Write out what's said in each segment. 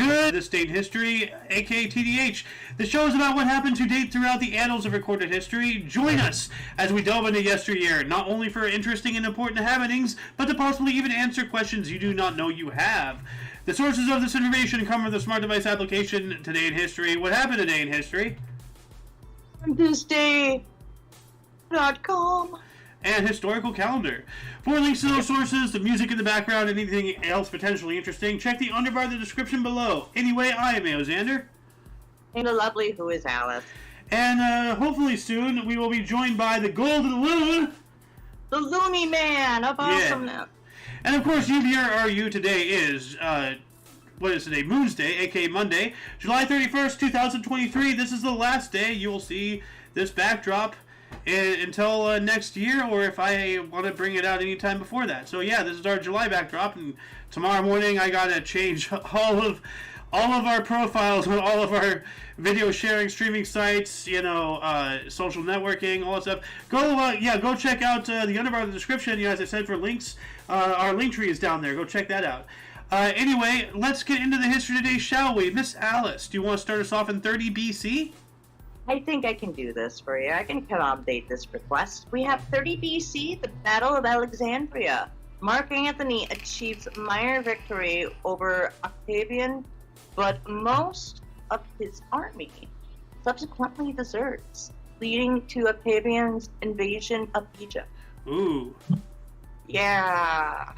Good This Date in History, aka TDH. The show is about what happened to date throughout the annals of recorded history. Join us as we delve into yesteryear, not only for interesting and important happenings, but to possibly even answer questions you do not know you have. The sources of this information come from the smart device application Today in History. What happened today in history? thisday.com and historical calendar. For links to those sources, the music in the background, and anything else potentially interesting, check the underbar of the description below. Anyway, I am Xander. And the lovely who is Alice. And hopefully soon we will be joined by the Golden Loon. The Loony Man of awesomeness. Yeah. And of course, you today is, what is today? Moon's Day, aka Monday, July 31st, 2023. This is the last day you will see this backdrop until next year, or if I want to bring it out anytime before that. So yeah, this is our July backdrop, and tomorrow morning I gotta change all of our profiles with all of our video sharing, streaming sites, social networking, all that stuff. Go check out the underbar of the description. As I said, for links, our link tree is down there. Go check that out. Anyway, let's get into the history today, shall we? Miss Alice, do you want to start us off in 30 BC? I think I can do this for you. I can accommodate this request. We have 30 BC, the Battle of Alexandria. Mark Antony achieves minor victory over Octavian, but most of his army subsequently deserts, leading to Octavian's invasion of Egypt. Ooh. Yeah.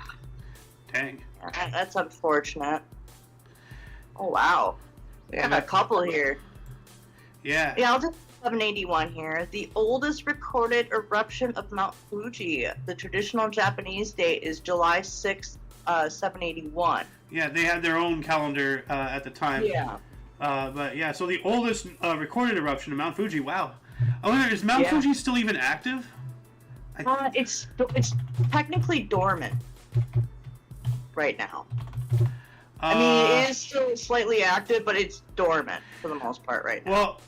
Dang. That's unfortunate. Oh, wow. We have a couple here. Yeah. Yeah, I'll do 781 here. The oldest recorded eruption of Mount Fuji. The traditional Japanese date is July 6th, 781. Yeah, they had their own calendar at the time. Yeah. But yeah, so the oldest recorded eruption of Mount Fuji. Wow. I wonder, is Mount Fuji still even active? It's technically dormant right now. I mean, it is still slightly active, but it's dormant for the most part right now. Well,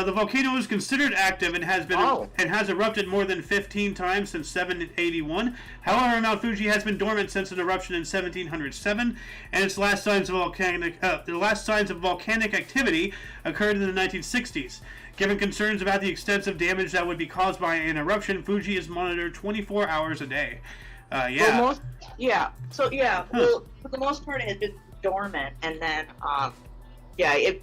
the volcano is considered active and has erupted more than 15 times since 781. However, Mount Fuji has been dormant since an eruption in 1707, and its last signs of volcanic activity occurred in the 1960s. Given concerns about the extensive damage that would be caused by an eruption, Fuji is monitored 24 hours a day. Well, well, for the most part, it has been dormant, and then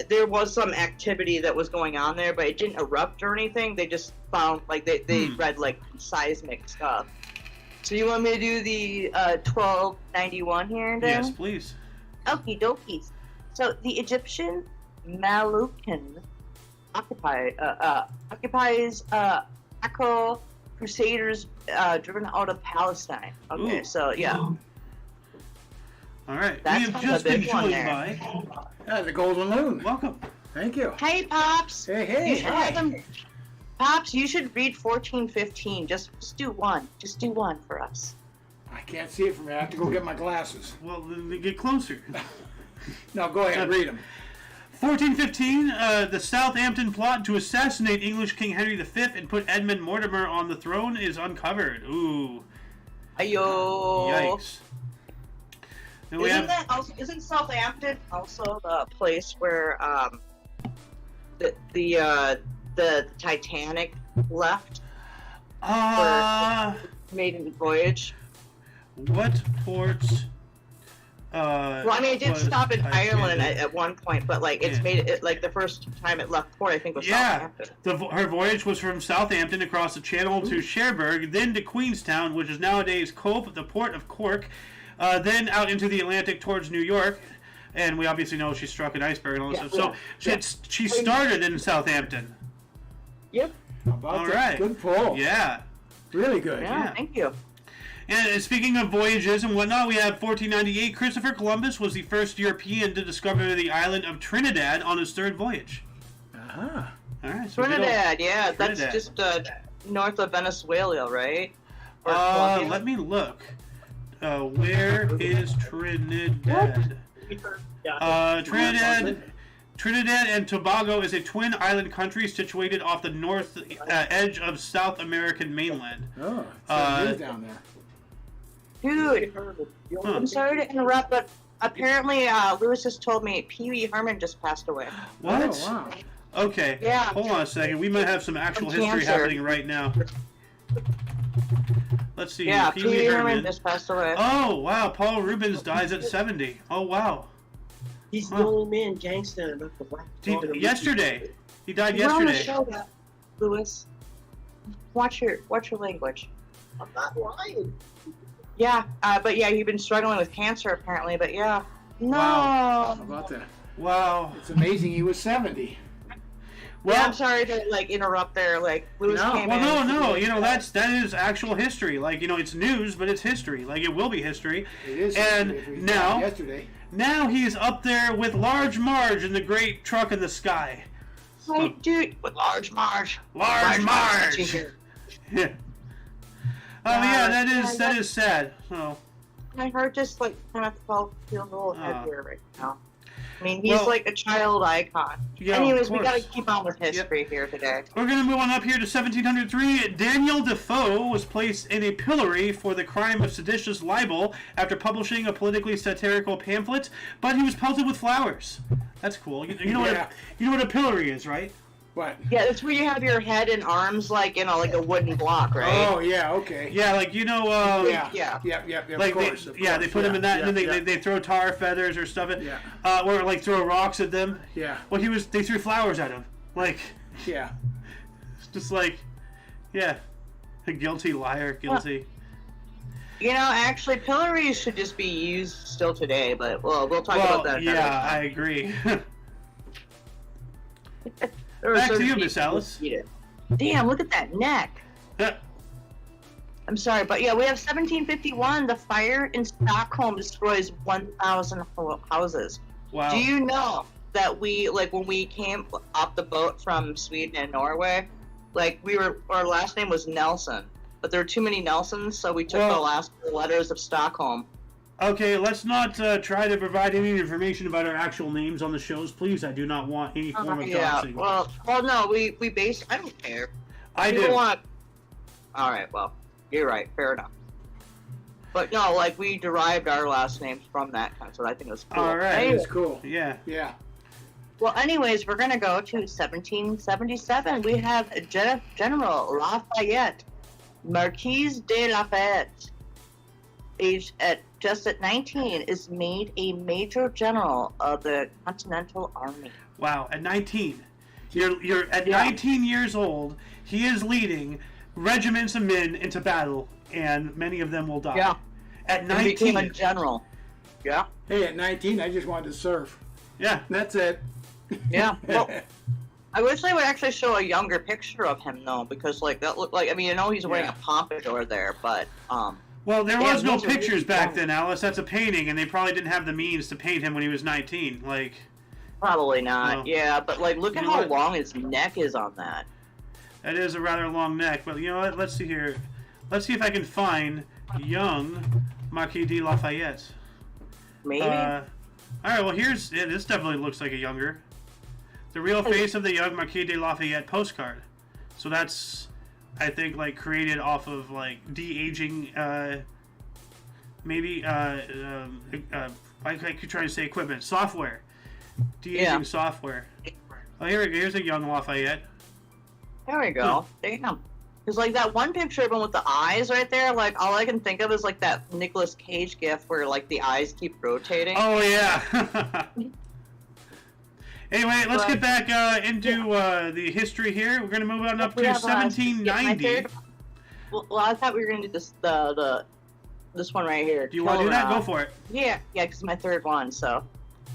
there was some activity that was going on there, but it didn't erupt or anything. They just found they read seismic stuff. So you want me to do the 1291 here, then? Yes, please. Okie dokies. So the Egyptian Malukan occupies Akko Crusaders driven out of Palestine. Okay, so yeah. All right, That's we have just been joined by the Golden Loon. Welcome. Thank you. Hey, Pops. Hey. Pops, you should read 1415. Just do one. Just do one for us. I can't see it from here. I have to go get my glasses. Well, then get closer. No, go ahead. Read them. 1415, the Southampton plot to assassinate English King Henry V and put Edmund Mortimer on the throne is uncovered. Ooh. Ayo. Yikes. And Isn't Southampton also the place where the Titanic left? Maiden voyage. What ports? Well, I mean, it did stop in Ireland at one point, but it's made it the first time it left port, I think, was Southampton. Her voyage was from Southampton across the Channel to Cherbourg, then to Queenstown, which is nowadays Cope, the port of Cork, then out into the Atlantic towards New York, and we obviously know she struck an iceberg and all this stuff. So she started in Southampton. Yep. How about all that? Right. Good pull. Yeah. Really good. Yeah, thank you. And speaking of voyages and whatnot, we have 1498. Christopher Columbus was the first European to discover the island of Trinidad on his third voyage. Uh-huh. All right. So Trinidad, that's just north of Venezuela, right? Let me look. Where is Trinidad? Trinidad and Tobago is a twin island country situated off the north edge of South American mainland. Oh, it's down there. Dude, I'm sorry to interrupt, but Apparently, Lewis just told me Pee Wee Herman just passed away. What? Oh, wow. Okay. Yeah. Hold on a second. We might have some actual From history cancer. happening right now. Let's see. Yeah, Pee Pee Wee Wee Herman Herman. just passed away. Oh, wow. Paul Rubens dies at 70. Oh, wow. He's Huh. the only man gangster enough to black. Yesterday. He died You're on the yesterday. show, Lewis. Watch your language. I'm not lying. Yeah, but yeah, you've been struggling with cancer apparently. But yeah, no. How about that? Wow. It's amazing he was 70. Well, Yeah, I'm sorry to like interrupt there. Like Lewis No. came well, in. no. You know, that is actual history. Like, you know, it's news, but it's history. Like, it will be history. It is. And if we now- found yesterday. Now he's up there with Large Marge in the Great Truck in the Sky. Right, dude, with Large Marge. Large Marge. Yeah. Oh yeah, that is sad. Oh. My heart just like kind of feels a little heavier right now. I mean, he's Well, like a child icon. Yeah, Anyways, of we gotta course. keep on with history here today. We're going to move on up here to 1703. Daniel Defoe was placed in a pillory for the crime of seditious libel after publishing a politically satirical pamphlet, but he was pelted with flowers. That's cool. You know Yeah. you know what a pillory is, right? What? Yeah, that's where you have your head and arms like in like a wooden block, right? Oh, yeah, okay. Yeah, like Yeah. Yeah. Yep, Like of course. they put him in that, and then they throw tar feathers or stuff, or like throw rocks at them. Yeah, Well, they threw flowers at him, like yeah. just like, yeah, a guilty liar, guilty. You know, actually, pillories should just be used still today, but we'll talk about that. another yeah, time. I agree. There were Back to certain you, people Miss who Alice. eat it. Damn, look at that neck. I'm sorry, but yeah, we have 1751. The fire in Stockholm destroys 1,000 houses. Wow. Do you know that when we came off the boat from Sweden and Norway, our last name was Nelson, but there were too many Nelsons, so we took the last four letters of Stockholm. Okay, let's not try to provide any information about our actual names on the shows, please. I do not want any form of Yeah, doxing. well, no, we based. I don't care. I People do. want. All right, well, you're right. Fair enough. But no, like we derived our last names from that, so I think it was cool. All right. Anyway, It's cool. Yeah. Yeah. well, anyways, we're gonna go to 1777. We have General Lafayette, Marquis de Lafayette, aged just at 19, is made a major general of the Continental Army. Wow. At 19, you're at 19 years old. He is leading regiments of men into battle, and many of them will die. Yeah. At He became a 19. general. Yeah. Hey, at 19, I just wanted to surf. Yeah. That's it. Yeah. Well, I wish they would actually show a younger picture of him though, because like that looked like. I mean, I know he's wearing Yeah. a pompadour there, but Well, there Yeah, was no those are pictures really back young. then, Alice. That's a painting, and they probably didn't have the means to paint him when he was 19. Like, probably not. Well, Yeah, but like, look you at know how what? long his neck is on that. that is a rather long neck. But you know what? Let's see here. Let's see if I can find young Marquis de Lafayette. Maybe. All right. Well, this definitely looks like a younger. The real face of the young Marquis de Lafayette postcard. So that's, I think, like created off of like de-aging, maybe. I could try to say equipment, software, de-aging software. Oh, here we go. Here's a young Lafayette. There we go. Damn. Because like that one picture of him with the eyes right there, like all I can think of is like that Nicolas Cage gif where like the eyes keep rotating. Oh yeah. Anyway, let's get back into the history here. We're going to move on up to We have, 1790. Well, I thought we were gonna do this this one right here. Do you want to do that? Go for it. Yeah, because my third one. So,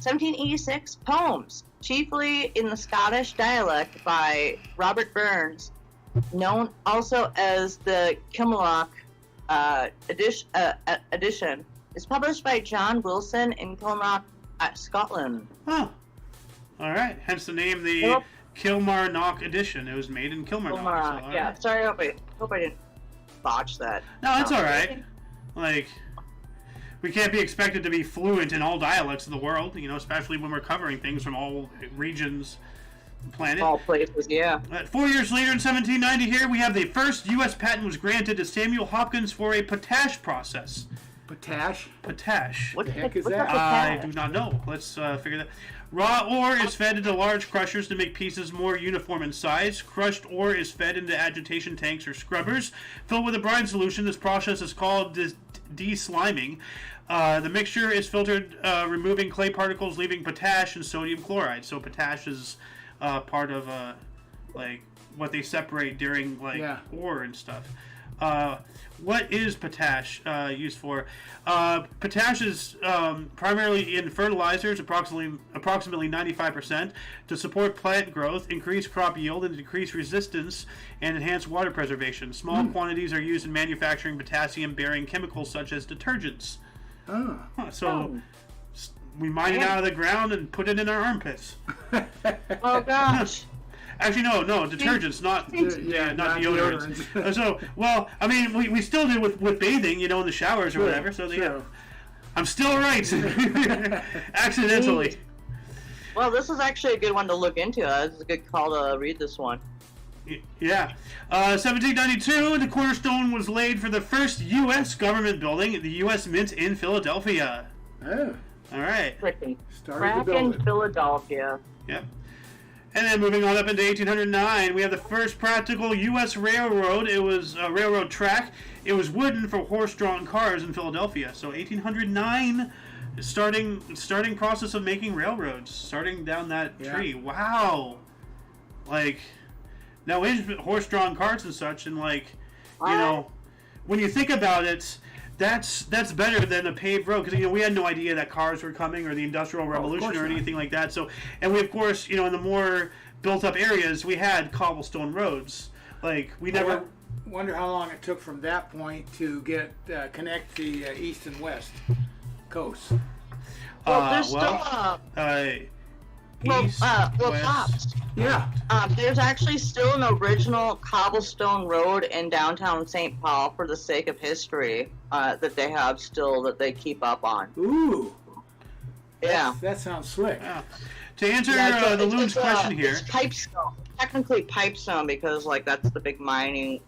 1786 poems, chiefly in the Scottish dialect by Robert Burns, known also as the Kilmarnock edition, is published by John Wilson in Kilmarnock, Scotland. Oh. All right. Hence the name, the Yep. Kilmarnock edition. It was made in Kilmarnock. Kilmarnock. So, all Yeah. right. Sorry, I hope I didn't botch that. No, it's all right. Like, we can't be expected to be fluent in all dialects of the world, you know, especially when we're covering things from all regions of the planet. All places, yeah. 4 years later, in 1790, here we have the first U.S. patent was granted to Samuel Hopkins for a potash process. Potash. Potash. What the heck is what's that? up with I that? do not know. Let's figure that. Raw ore is fed into large crushers to make pieces more uniform in size. Crushed ore is fed into agitation tanks or scrubbers filled with a brine solution. This process is called de-sliming. The mixture is filtered, removing clay particles, leaving potash and sodium chloride. So potash is part of like what they separate during like ore and stuff. What is potash used for? Potash is primarily in fertilizers, approximately 95%, to support plant growth, increase crop yield, and decrease resistance and enhance water preservation. Small quantities are used in manufacturing potassium-bearing chemicals such as detergents. So we mine it out of the ground and put it in our armpits. Oh gosh. Actually, no, detergents, not deodorants. So, well, I mean, we still do with bathing, you know, in the showers or whatever. So, I'm still right. Accidentally. Well, this is actually a good one to look into. This is a good call to read this one. Yeah. 1792, the cornerstone was laid for the first U.S. government building, the U.S. Mint in Philadelphia. Oh. All right. Started to build it. Philadelphia. Yep. And then moving on up into 1809, we have the first practical U.S. railroad. It was a railroad track. It was wooden for horse-drawn cars in Philadelphia. So 1809, starting process of making railroads, starting down that tree. Wow. Like, now in horse-drawn carts and such, and like, you know, when you think about it, that's better than a paved road, because, you know, we had no idea that cars were coming or the Industrial Revolution or anything like that. So, and we, of course, you know, in the more built-up areas, we had cobblestone roads. Like, we never... I wonder how long it took from that point to get connect the east and west coasts. Well, there's east, west. Pops. Yeah. There's actually still an original cobblestone road in downtown St. Paul, for the sake of history, that they have still, that they keep up on. Ooh. Yeah. That sounds slick. Yeah. To answer the it's Loon's question here. It's pipestone. Technically pipestone, because like that's the big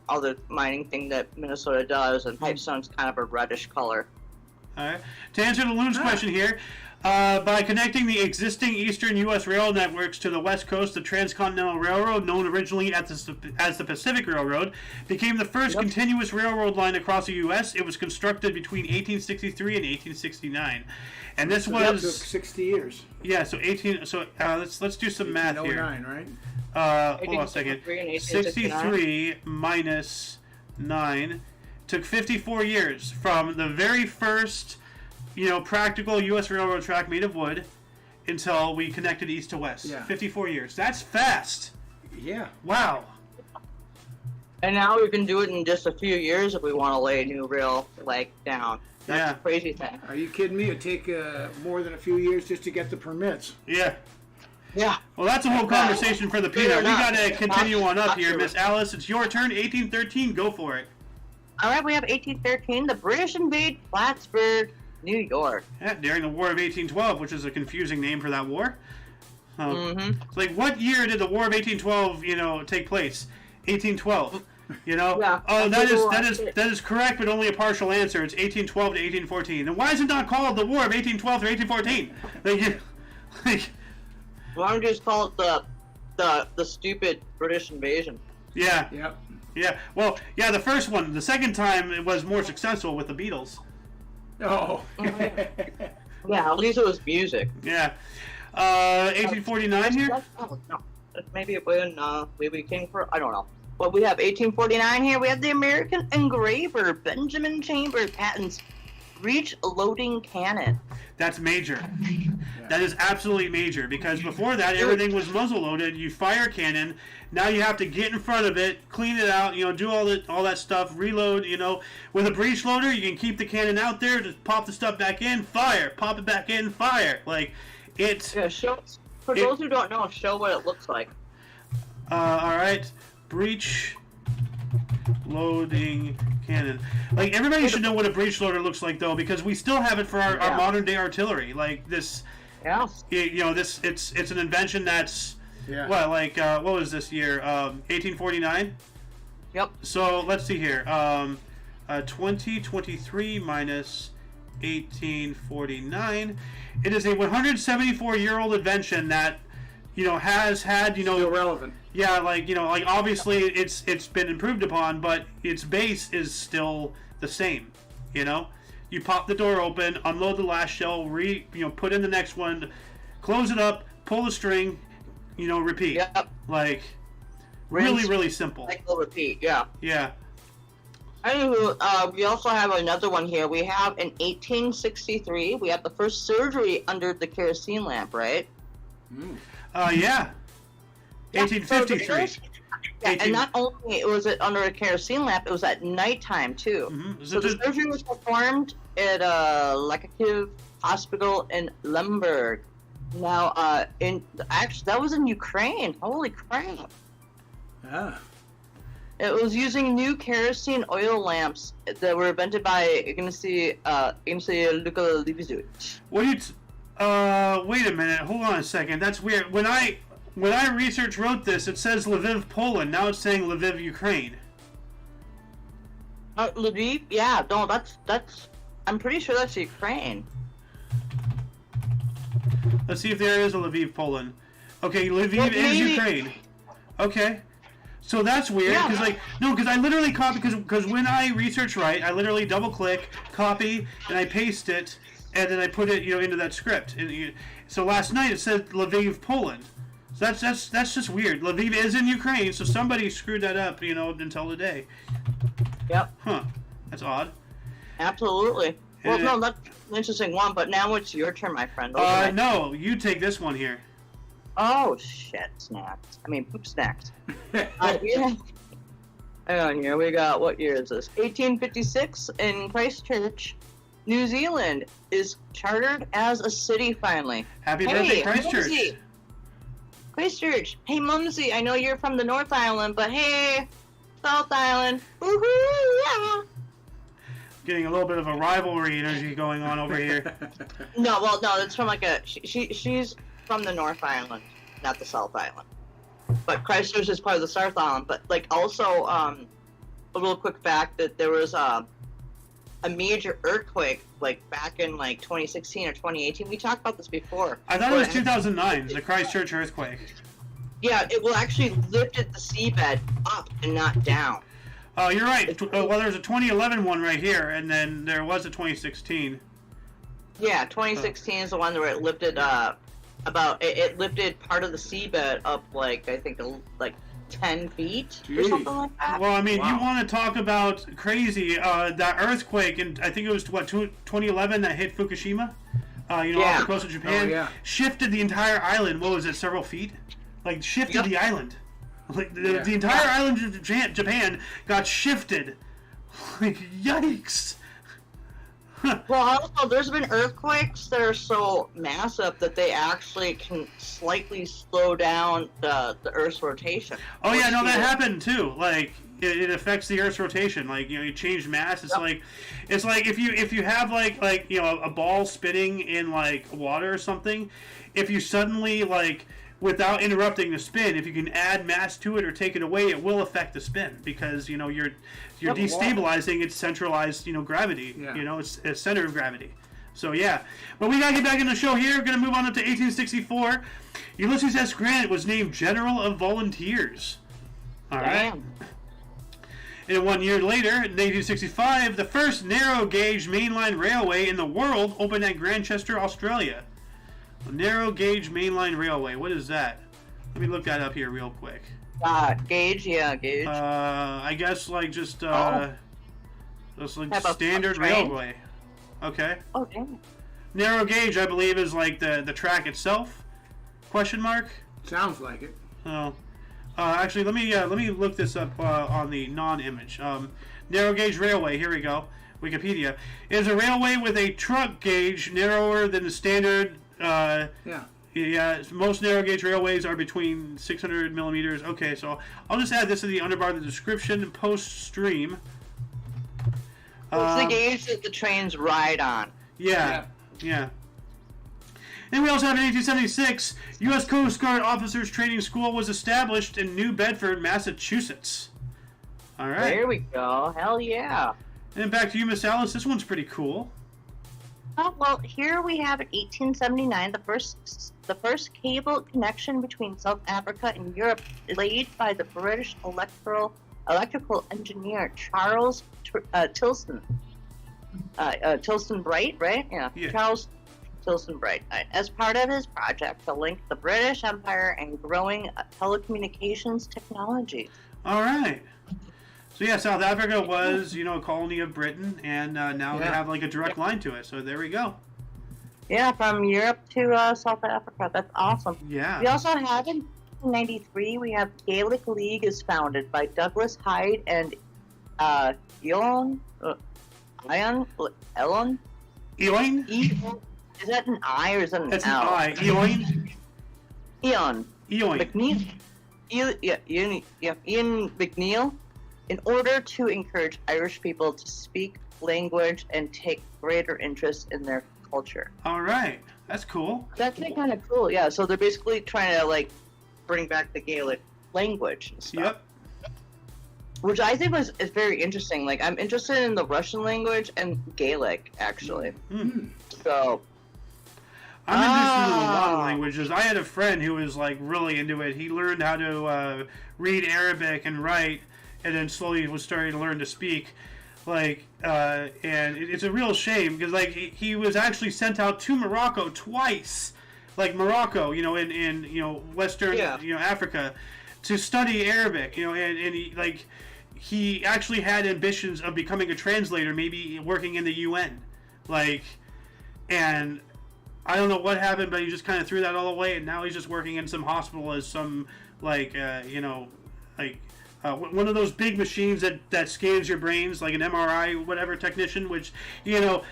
other mining thing that Minnesota does, and pipestone's kind of a reddish color. All right. To answer the Loon's question here, by connecting the existing eastern U.S. rail networks to the west coast, the Transcontinental Railroad, known originally as the Pacific Railroad, became the first continuous railroad line across the U.S. It was constructed between 1863 and 1869, and this was took 60 years. Yeah, so 18. So let's do some math here. 1809, right? Hold on a second. 63 minus 9 took 54 years from the very first, you know, practical U.S. railroad track made of wood until we connected east to west. Yeah. 54 years. That's fast. Yeah. Wow. And now we can do it in just a few years if we want to lay a new rail leg down. That's a crazy thing. Are you kidding me? It'd take more than a few years just to get the permits. Yeah. Yeah. Well, that's a whole conversation for the peanut. We got to continue on up here, Sure. Miss Alice. It's your turn. 1813. Go for it. All right, we have 1813. The British invade Plattsburgh, New York. Yeah, during the War of 1812, which is a confusing name for that war. It's like, what year did the War of 1812, you know, take place? 1812. You know? Yeah, Oh, that is correct, but only a partial answer. It's 1812 to 1814. And why is it not called the War of 1812 to 1814? Why don't you just call it the stupid British invasion? Yeah. Yep. Yeah. Well, yeah, the first one. The second time it was more successful with the Beatles. Oh. Yeah, at least it was music. Yeah. 1849 here? Oh, no. Maybe when we came for, I don't know. But we have 1849 here. We have the American engraver Benjamin Chambers patents breech loading cannon. That's major. That is absolutely major, because before that everything was muzzle loaded. You fire cannon. Now you have to get in front of it, clean it out, you know, do all that stuff, reload. You know, with a breech loader, you can keep the cannon out there, just pop the stuff back in, fire, pop it back in, fire. Like it's. Yeah, for those who don't know, show what it looks like. All right, breech loading cannon. Like, everybody should know what a breech loader looks like, though, because we still have it for our modern day artillery. Like this, you know, it's an invention that's what was this year? 1849. Yep. So let's see here. 2023 minus 1849. It is a 174-year-old invention that, has had, Still relevant. yeah, like obviously it's been improved upon, but its base is still the same. You pop the door open, unload the last shell, put in the next one, close it up, pull the string, repeat. Yep. Like, Rinse, really, really simple. cycle, repeat. Yeah. Yeah. Anywho, we also have another one here. We have in 1863, we have the first surgery under the kerosene lamp, right? Yeah. 1853. Yeah, and not only was it under a kerosene lamp, it was at nighttime too. Mm-hmm. So the surgery was performed at Lekakiv Hospital in Lemberg. Now, that was in Ukraine. Holy crap! Ah. It was using new kerosene oil lamps that were invented by Ignacy Luka Libizuch. What do you? Wait a minute. Hold on a second. That's weird. When I wrote this, it says Lviv, Poland. Now it's saying Lviv, Ukraine. Lviv? Yeah, no, that's. I'm pretty sure that's Ukraine. Let's see if there is a Lviv, Poland. Okay, Lviv Well, is maybe- Ukraine. Okay. So that's weird, because because I literally copy, because when I research right, I literally double click, copy, and I paste it, and then I put it into that script. So last night it said Lviv, Poland. So that's just weird. Lviv is in Ukraine, so somebody screwed that up, until today. Yep. Huh. That's odd. Absolutely. Well, And no, that's an interesting one, but now it's your turn, my friend. No, you take this one here. Oh, shit, snacks. I mean, poop snacks. Yeah. Hang on here. We got, what year is this? 1856 in Christchurch, New Zealand is chartered as a city finally. Happy birthday, Christchurch. Mumsy. Christchurch. Hey, Mumsy, I know you're from the North Island, but hey, South Island. Woohoo, yeah. Getting a little bit of a rivalry energy going on over here. No, it's from like she's from the North Island, not the South Island. But Christchurch is part of the South Island. But like also, a real quick fact that there was a major earthquake like back in like 2016 or 2018. We talked about this before. I thought it was 2009, the Christchurch earthquake. Yeah, it will actually lifted the seabed up and not down. Oh, you're right. Well, there's a 2011 one right here, and then there was a 2016. Yeah, 2016 is the one where it lifted it lifted part of the seabed up like I think like 10 feet or something like that. Well, I mean, you want to talk about crazy? That earthquake, and I think it was 2011 that hit Fukushima. Off the coast of Japan, shifted the entire island. What was it? Several feet? Like shifted the island. Like the entire island of Japan got shifted. Like yikes. Well, also, there's been earthquakes that are so massive that they actually can slightly slow down the Earth's rotation. Oh yeah, no, that happened too. Like it affects the Earth's rotation. Like you change mass. It's like if you have like a ball spinning in like water or something. If you suddenly without interrupting the spin, if you can add mass to it or take it away, it will affect the spin because you're destabilizing its centralized gravity. Yeah. It's a center of gravity. So yeah, but we gotta get back in the show here. We're gonna move on up to 1864. Ulysses S. Grant was named General of Volunteers. All right. Damn. And 1 year later, in 1865, the first narrow gauge mainline railway in the world opened at Grantchester, Australia. A narrow gauge mainline railway. What is that? Let me look that up here real quick. Gauge, yeah, gauge. I guess just Type of standard train? railway. Okay. Oh, damn. Narrow gauge, I believe, is like the track itself. Question mark. Sounds like it. Oh. Actually, let me look this up on the non-image. Narrow gauge railway. Here we go. Wikipedia is a railway with a truck gauge narrower than the standard. Yeah, most narrow gauge railways are between 600 millimeters. Okay, so I'll just add this to the underbar of the description post stream. It's the gauge that the trains ride on. Yeah. And we also have in 1876, U.S. Coast Guard Officers Training School was established in New Bedford, Massachusetts. All right. There we go. Hell yeah. And back to you, Miss Alice. This one's pretty cool. Oh, well, here we have in 1879 the first cable connection between South Africa and Europe laid by the British electrical engineer Charles Tilson. Tilson Bright, right? Yeah. Charles Tilson Bright. As part of his project to link the British Empire and growing telecommunications technology. All right. So yeah, South Africa was, a colony of Britain, and now they have like a direct line to it. So there we go. Yeah, from Europe to South Africa. That's awesome. Yeah. We also have in 1993, we have Gaelic League is founded by Douglas Hyde and Elon. Eoin? Is that an I or is that an That's L? an I. Eoin? Eon. Eoin. McNeil. Ian McNeil. In order to encourage Irish people to speak language and take greater interest in their culture. All right. That's cool. That's kind of cool, yeah. So they're basically trying to like bring back the Gaelic language and stuff. Yep. Which I think is very interesting. Like I'm interested in the Russian language and Gaelic actually. Mm. So I'm interested in a lot of languages. I had a friend who was like really into it. He learned how to read Arabic and write, and then slowly was starting to learn to speak. Like, and it's a real shame because like he was actually sent out to Morocco twice, like Morocco, in Western Africa, to study Arabic, and he actually had ambitions of becoming a translator, maybe working in the UN, and I don't know what happened, but he just kind of threw that all away, and now he's just working in some hospital as some one of those big machines that scans your brains, like an MRI, whatever technician, which,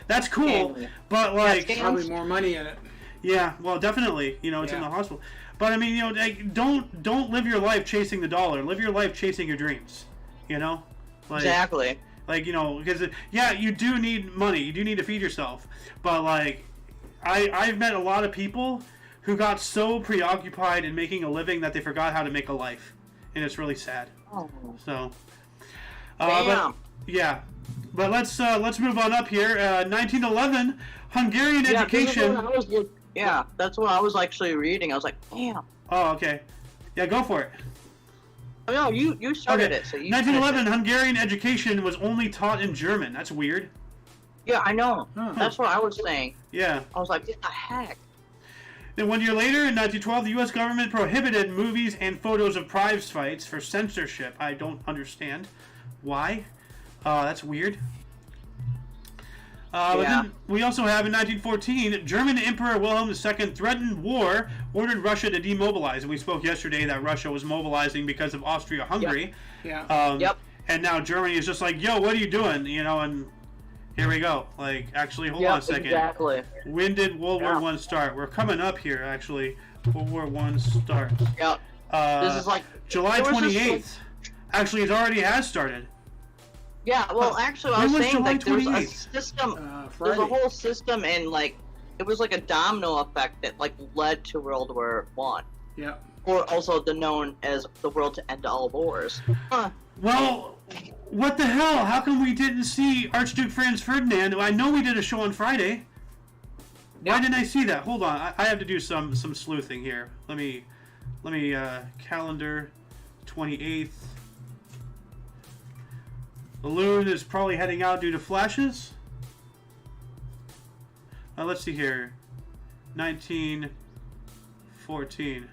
that's cool, but probably more money in it. Yeah, well, definitely, it's in the hospital. But I mean, don't live your life chasing the dollar. Live your life chasing your dreams. Exactly. Because you do need money. You do need to feed yourself. But I've met a lot of people who got so preoccupied in making a living that they forgot how to make a life, and it's really sad. Oh. So, Damn. but let's move on up here. 1911, Hungarian education. That's what I was actually reading. I was like, damn. Oh, okay. Yeah, go for it. Oh, no, you started it. So you 1911, Hungarian education was only taught in German. That's weird. Yeah, I know. Huh. That's what I was saying. Yeah. I was like, what the heck? Then 1 year later, in 1912, the U.S. government prohibited movies and photos of prize fights for censorship. I don't understand why. That's weird. But then we also have in 1914, German Emperor Wilhelm II threatened war, ordered Russia to demobilize. And we spoke yesterday that Russia was mobilizing because of Austria-Hungary. Yep. Yeah. And now Germany is just like, yo, what are you doing? And here we go. Actually, hold on a second. Exactly. When did World War I start? We're coming up here, actually. World War I starts. Yep. This is July 28th. Actually, it already has started. Yeah, well, actually, I was saying there was a system. There's a Friday. whole system, and it was like a domino effect that led to World War I, Yeah. or also known as the world to end all wars. Huh. Well, what the hell? How come we didn't see Archduke Franz Ferdinand? I know we did a show on Friday. Why didn't I see that? Hold on, I have to do some sleuthing here. Let me calendar 28th. The loon is probably heading out due to flashes. Let's see here. 1914.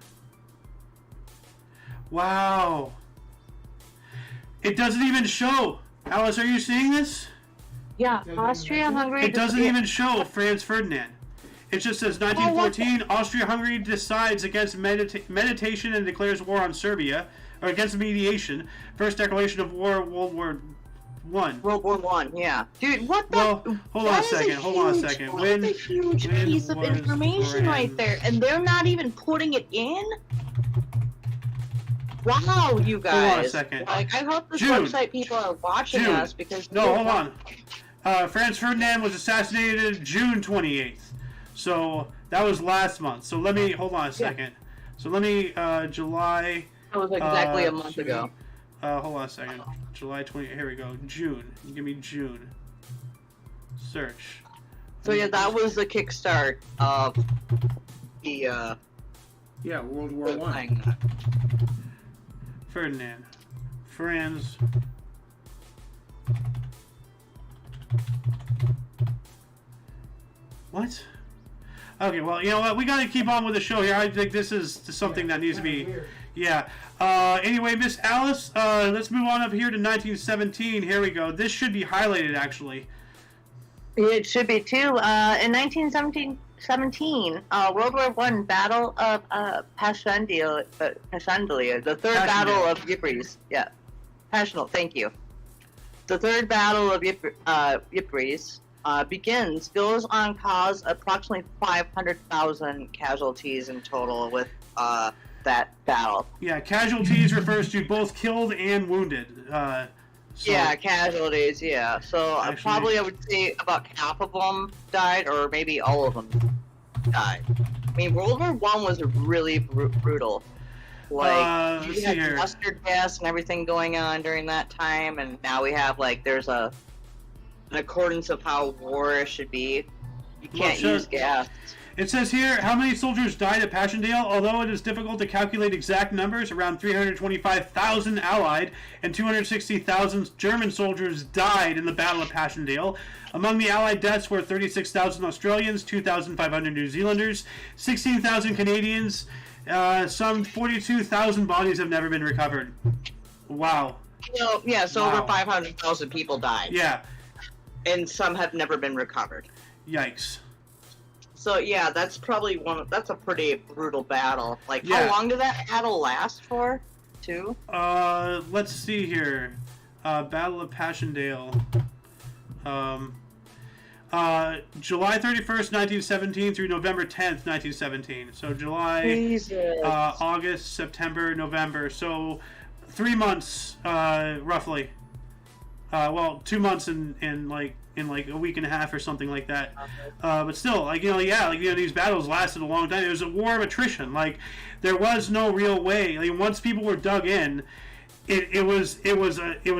Wow. It doesn't even show. Alice, are you seeing this? Yeah, Austria-Hungary. It doesn't even show Franz Ferdinand. It just says 1914, Austria-Hungary decides against meditation and declares war on Serbia, or against mediation. First declaration of war, World War I. World War I, yeah. Dude, what the? Well, hold on a second. That's a huge piece of information right there, and they're not even putting it in? Wow, you guys. Hold on a second. I hope this June. website people are watching us because... No, hold on. Franz Ferdinand was assassinated June 28th. So, that was last month. So, let me... Hold on a second. So, let me... July... That was exactly a month ago. Hold on a second. July 20... Here we go. June. Give me June. Search. So yeah, that was the kickstart of the Yeah, World War One. thing. Ferdinand. Franz. What? Okay, well, you know what? We got to keep on with the show here. I think this is something that needs to be... Weird. Yeah. Anyway, Miss Alice, let's move on up here to 1917. Here we go. This should be highlighted, actually. It should be too. In 1917, World War One, Battle of Passchendaele, the third Battle of Ypres. Yeah, Passchendaele. Thank you. The third Battle of Ypres begins. Goes on cause approximately 500,000 casualties in total with that battle. Yeah, casualties refers to both killed and wounded. So, Yeah, casualties. Yeah, so Actually- probably I would say about half of them died, or maybe all of them died. I mean, World War One was really brutal. Like let's we see had here. mustard gas and everything going on during that time, and now we have like there's an accordance of how war should be. You Well, can't sure. use gas. It says here, how many soldiers died at Passchendaele? Although it is difficult to calculate exact numbers, around 325,000 Allied and 260,000 German soldiers died in the Battle of Passchendaele. Among the Allied deaths were 36,000 Australians, 2,500 New Zealanders, 16,000 Canadians. Some 42,000 bodies have never been recovered. Wow. So yeah, so Wow. over 500,000 people died, Yeah. and some have never been recovered. Yikes. So yeah, that's probably that's a pretty brutal battle. Like, Yeah. how long did that battle last for? Too? Let's see here. Battle of Passchendaele. July 31st, 1917 through November 10th, 1917. So July, Jesus. August, September, November. So 3 months, roughly. Well, 2 months in like a week and a half or something like that. But still, like, you know, yeah, like, you know, these battles lasted a long time. It was a war of attrition. Like, there was no real way. Like, once people were dug in, it was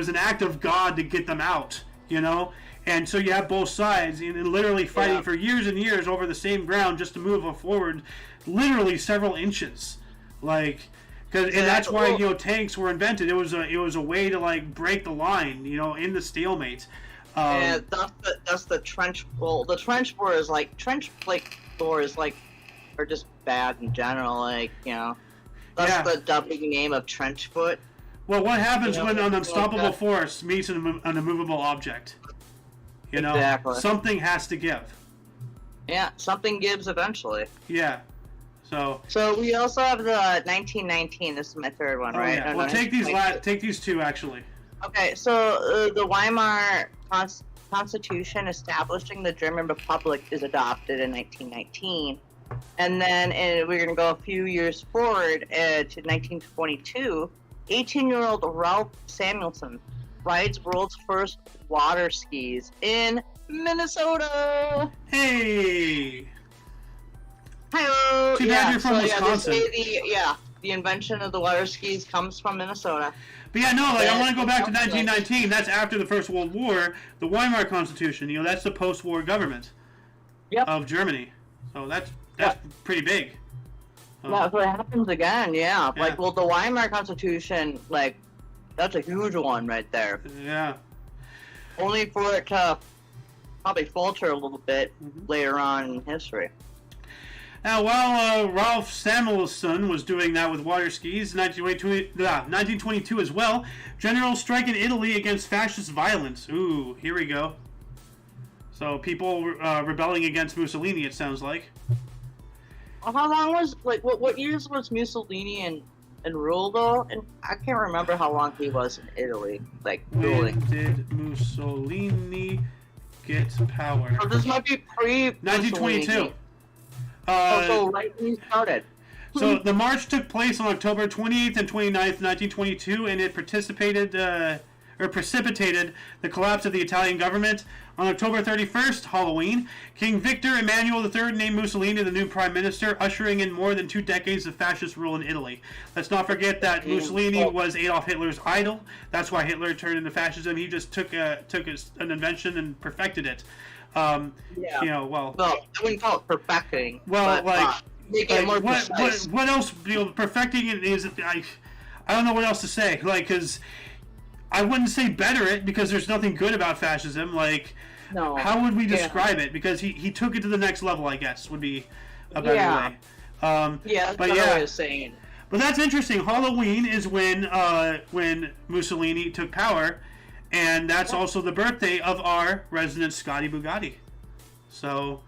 an act of God to get them out, you know. And so you have both sides, and literally fighting Yeah. for years and years over the same ground just to move forward, literally several inches, like. And that's why, you know, tanks were invented. It was a way to, like, break the line, you know, in the stalemate. Yeah, that's the trench. Well, the trench war is like wars are just bad in general. Like, you know, that's Yeah. the dubbing name of trench foot. Well, what happens You know, when an like unstoppable that. force meets an immovable object? You know, Exactly. something has to give. Yeah, something gives eventually. Yeah. So. So we also have the 1919. This is my third one, Oh, right? yeah. No, Well, no, take these 1922. take these two actually. Okay, so the Weimar Constitution establishing the German Republic is adopted in 1919. And then we're going to go a few years forward to 1922. 18-year-old Ralph Samuelson rides world's first water skis in Minnesota. Hey. Hi-oh! Too bad you're from they Wisconsin. say the invention of the water skis comes from Minnesota. But yeah, no, like, I Yeah, want to go back to it's something. 1919. That's after the First World War. The Weimar Constitution. You know, that's the post-war government Yep. of Germany. So that's pretty big. So, That's what happens again, yeah. Yeah. Like, well, the Weimar Constitution, like, that's a huge one right there. yeah. Only for it to probably falter a little bit Mhm. later on in history. Now, while Ralph Samuelson was doing that with water skis, 1922 as well, generals strike in Italy against fascist violence. Ooh, here we go. So people rebelling against Mussolini, it sounds like. Well, how long was, like, what years was Mussolini in rule, though? And I can't remember how long he was in Italy, like, When ruling. did Mussolini get power? So this might be pre 1922. So right when he started. So the march took place on October 28th and 29th, 1922, and it precipitated the collapse of the Italian government. On October 31st, Halloween, King Victor Emmanuel III named Mussolini the new prime minister, ushering in more than 2 decades of fascist rule in Italy. Let's not forget that Mussolini was Adolf Hitler's idol. That's why Hitler turned into fascism. He just took an invention and perfected it. Yeah. You know, well, Well, I wouldn't call it perfecting. well, but, like, making it more what precise. what else? You know, perfecting it is. I don't know what else to say. Like, because I wouldn't say better it because there's nothing good about fascism. Like, No. how would we Yeah. describe it? Because he took it to the next level, I guess, would be a better Yeah. way. Yeah, that's but what yeah. I was saying. But that's interesting. Halloween is when Mussolini took power, and that's also the birthday of our resident Scotty Bugatti. So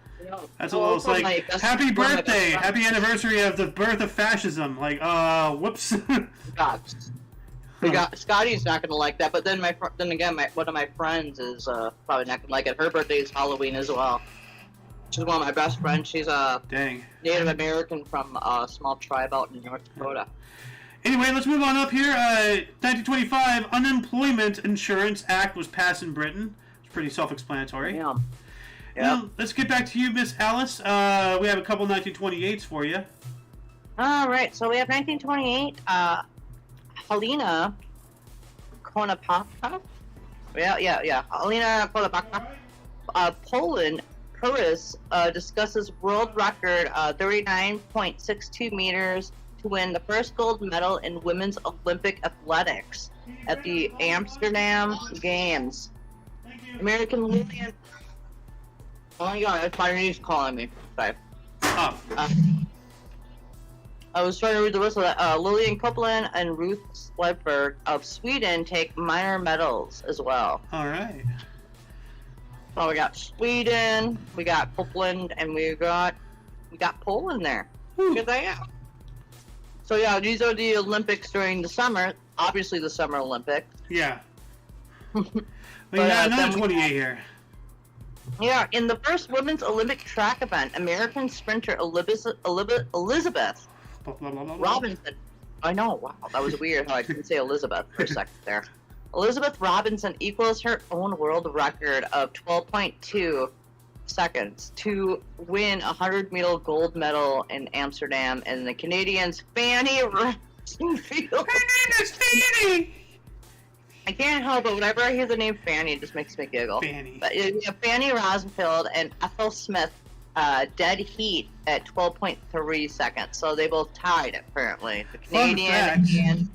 that's a little Also my like best- happy one of my best birthday, friends. happy anniversary of the birth of fascism. Like, whoops. We got Scotty's not gonna like that, but then then again, one of my friends is probably not gonna like it. Her birthday is Halloween as well. She's one of my best friends. She's a Dang. Native American from a small tribe out in North Dakota. Anyway, let's move on up here. 1925 Unemployment Insurance Act was passed in Britain. It's pretty self-explanatory. Yeah. Well, let's get back to you, Miss Alice. We have a couple 1928s for you. All right, so we have 1928. Helena Konopaka. Yeah. Helena Konopaka. Poland. Paris discusses world record 39.62 meters to win the first gold medal in women's Olympic athletics at the Amsterdam Games. American Lillian. Oh my god, my niece calling me. Sorry. Oh, I was trying to read the rest of that. Lillian Copeland and Ruth Sledberg of Sweden take minor medals as well. all right. So we got Sweden, we got Copeland, and we got Poland there. Look at that. So yeah, these are the Olympics during the summer. Obviously, the Summer Olympics. Yeah. We But, got then another we 28 here. Yeah, in the first women's Olympic track event, American sprinter Elizabeth Blah, blah, blah, blah, blah. Robinson. I know. Wow, that was weird how I couldn't say Elizabeth for a second there. Elizabeth Robinson equals her own world record of 12.2 seconds to win a 100-meter gold medal in Amsterdam, and the Canadians Fanny Rosenfield. Her name is Fanny. I can't help it. Whenever I hear the name Fanny, it just makes me giggle. Fanny. But we have Fanny Rosenfield and Ethel Smith dead heat at 12.3 seconds. So they both tied, apparently. The Canadian and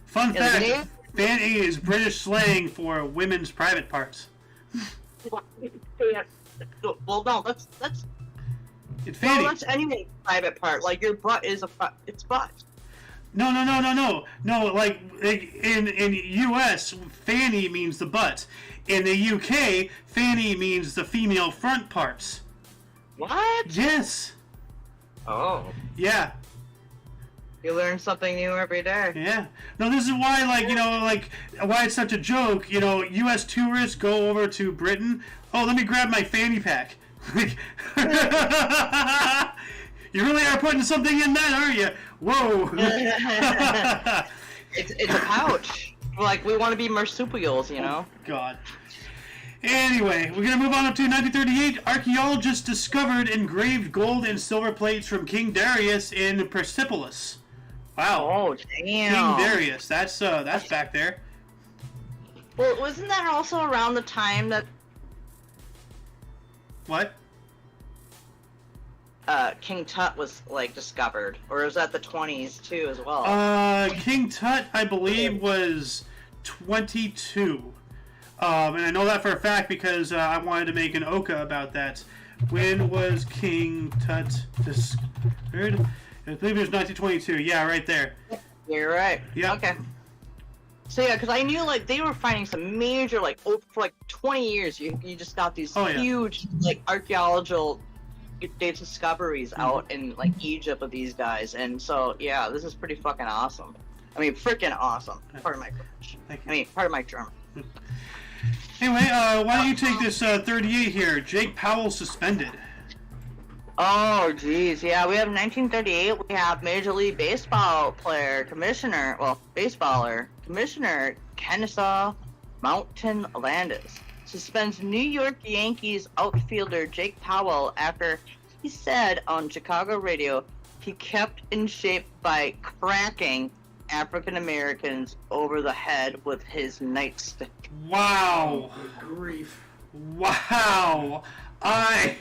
Fun Yeah, the fact, Canadian- Fanny is British slang for women's private parts. well, no, that's It's no, Fanny. that's any private part. Like your butt is it's butt. No, like in U.S., Fanny means the butt. In the U.K., Fanny means the female front parts. What? Yes. Oh, Yeah. you learn something new every day. Yeah. No, this is why, why it's such a joke. You know, U.S. tourists go over to Britain. Oh, let me grab my fanny pack. You really are putting something in that, aren't you? Whoa. It's a pouch. Like we want to be marsupials, you know. God. Anyway, we're going to move on up to 1938. Archaeologists discovered engraved gold and silver plates from King Darius in Persepolis. Wow. Oh King damn. Darius. That's back there. Well, wasn't that also around the time that What? King Tut was like discovered, or was that the 20s too as well? King Tut, I believe, was 22. And I know that for a fact because I wanted to make an Oka about that. When was King Tut discovered? I believe it was 1922. Yeah, right there. You're right. Yep. Okay. So yeah, because I knew like they were finding some major for like 20 years. You just got these Oh, yeah. huge like archaeological discoveries out in like Egypt of these guys, and so yeah, this is pretty fucking awesome. I mean, freaking awesome. Pardon my French. Thank you. I mean, pardon my German. Anyway, why don't you take this 38 here? Jake Powell suspended. Oh, geez. Yeah, we have 1938. We have Major League Baseball baseballer, Commissioner Kennesaw Mountain Landis suspends New York Yankees outfielder Jake Powell after he said on Chicago radio he kept in shape by cracking African Americans over the head with his nightstick. Wow. Good grief. Wow. I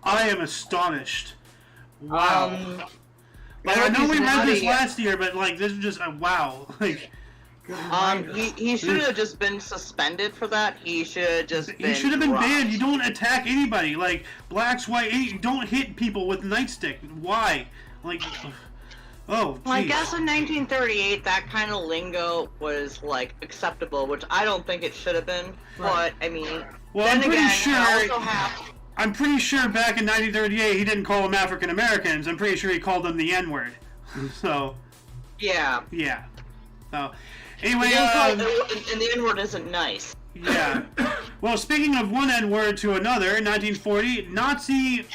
am astonished. Wow. Like, I know we read this last year, but like this is just wow. Like, he should have just been suspended for that. He should have been banned. You don't attack anybody. Like blacks, white, you don't hit people with nightstick. Why? Like, oh. Well, I guess in 1938 that kind of lingo was like acceptable, which I don't think it should have been. Right. But I mean, well, then I'm pretty sure back in 1938 he didn't call them African Americans. I'm pretty sure he called them the N-word. So. Yeah. Yeah. So. Anyway, and the N-word isn't nice. Yeah. Well, speaking of one N-word to another, in 1940, Nazi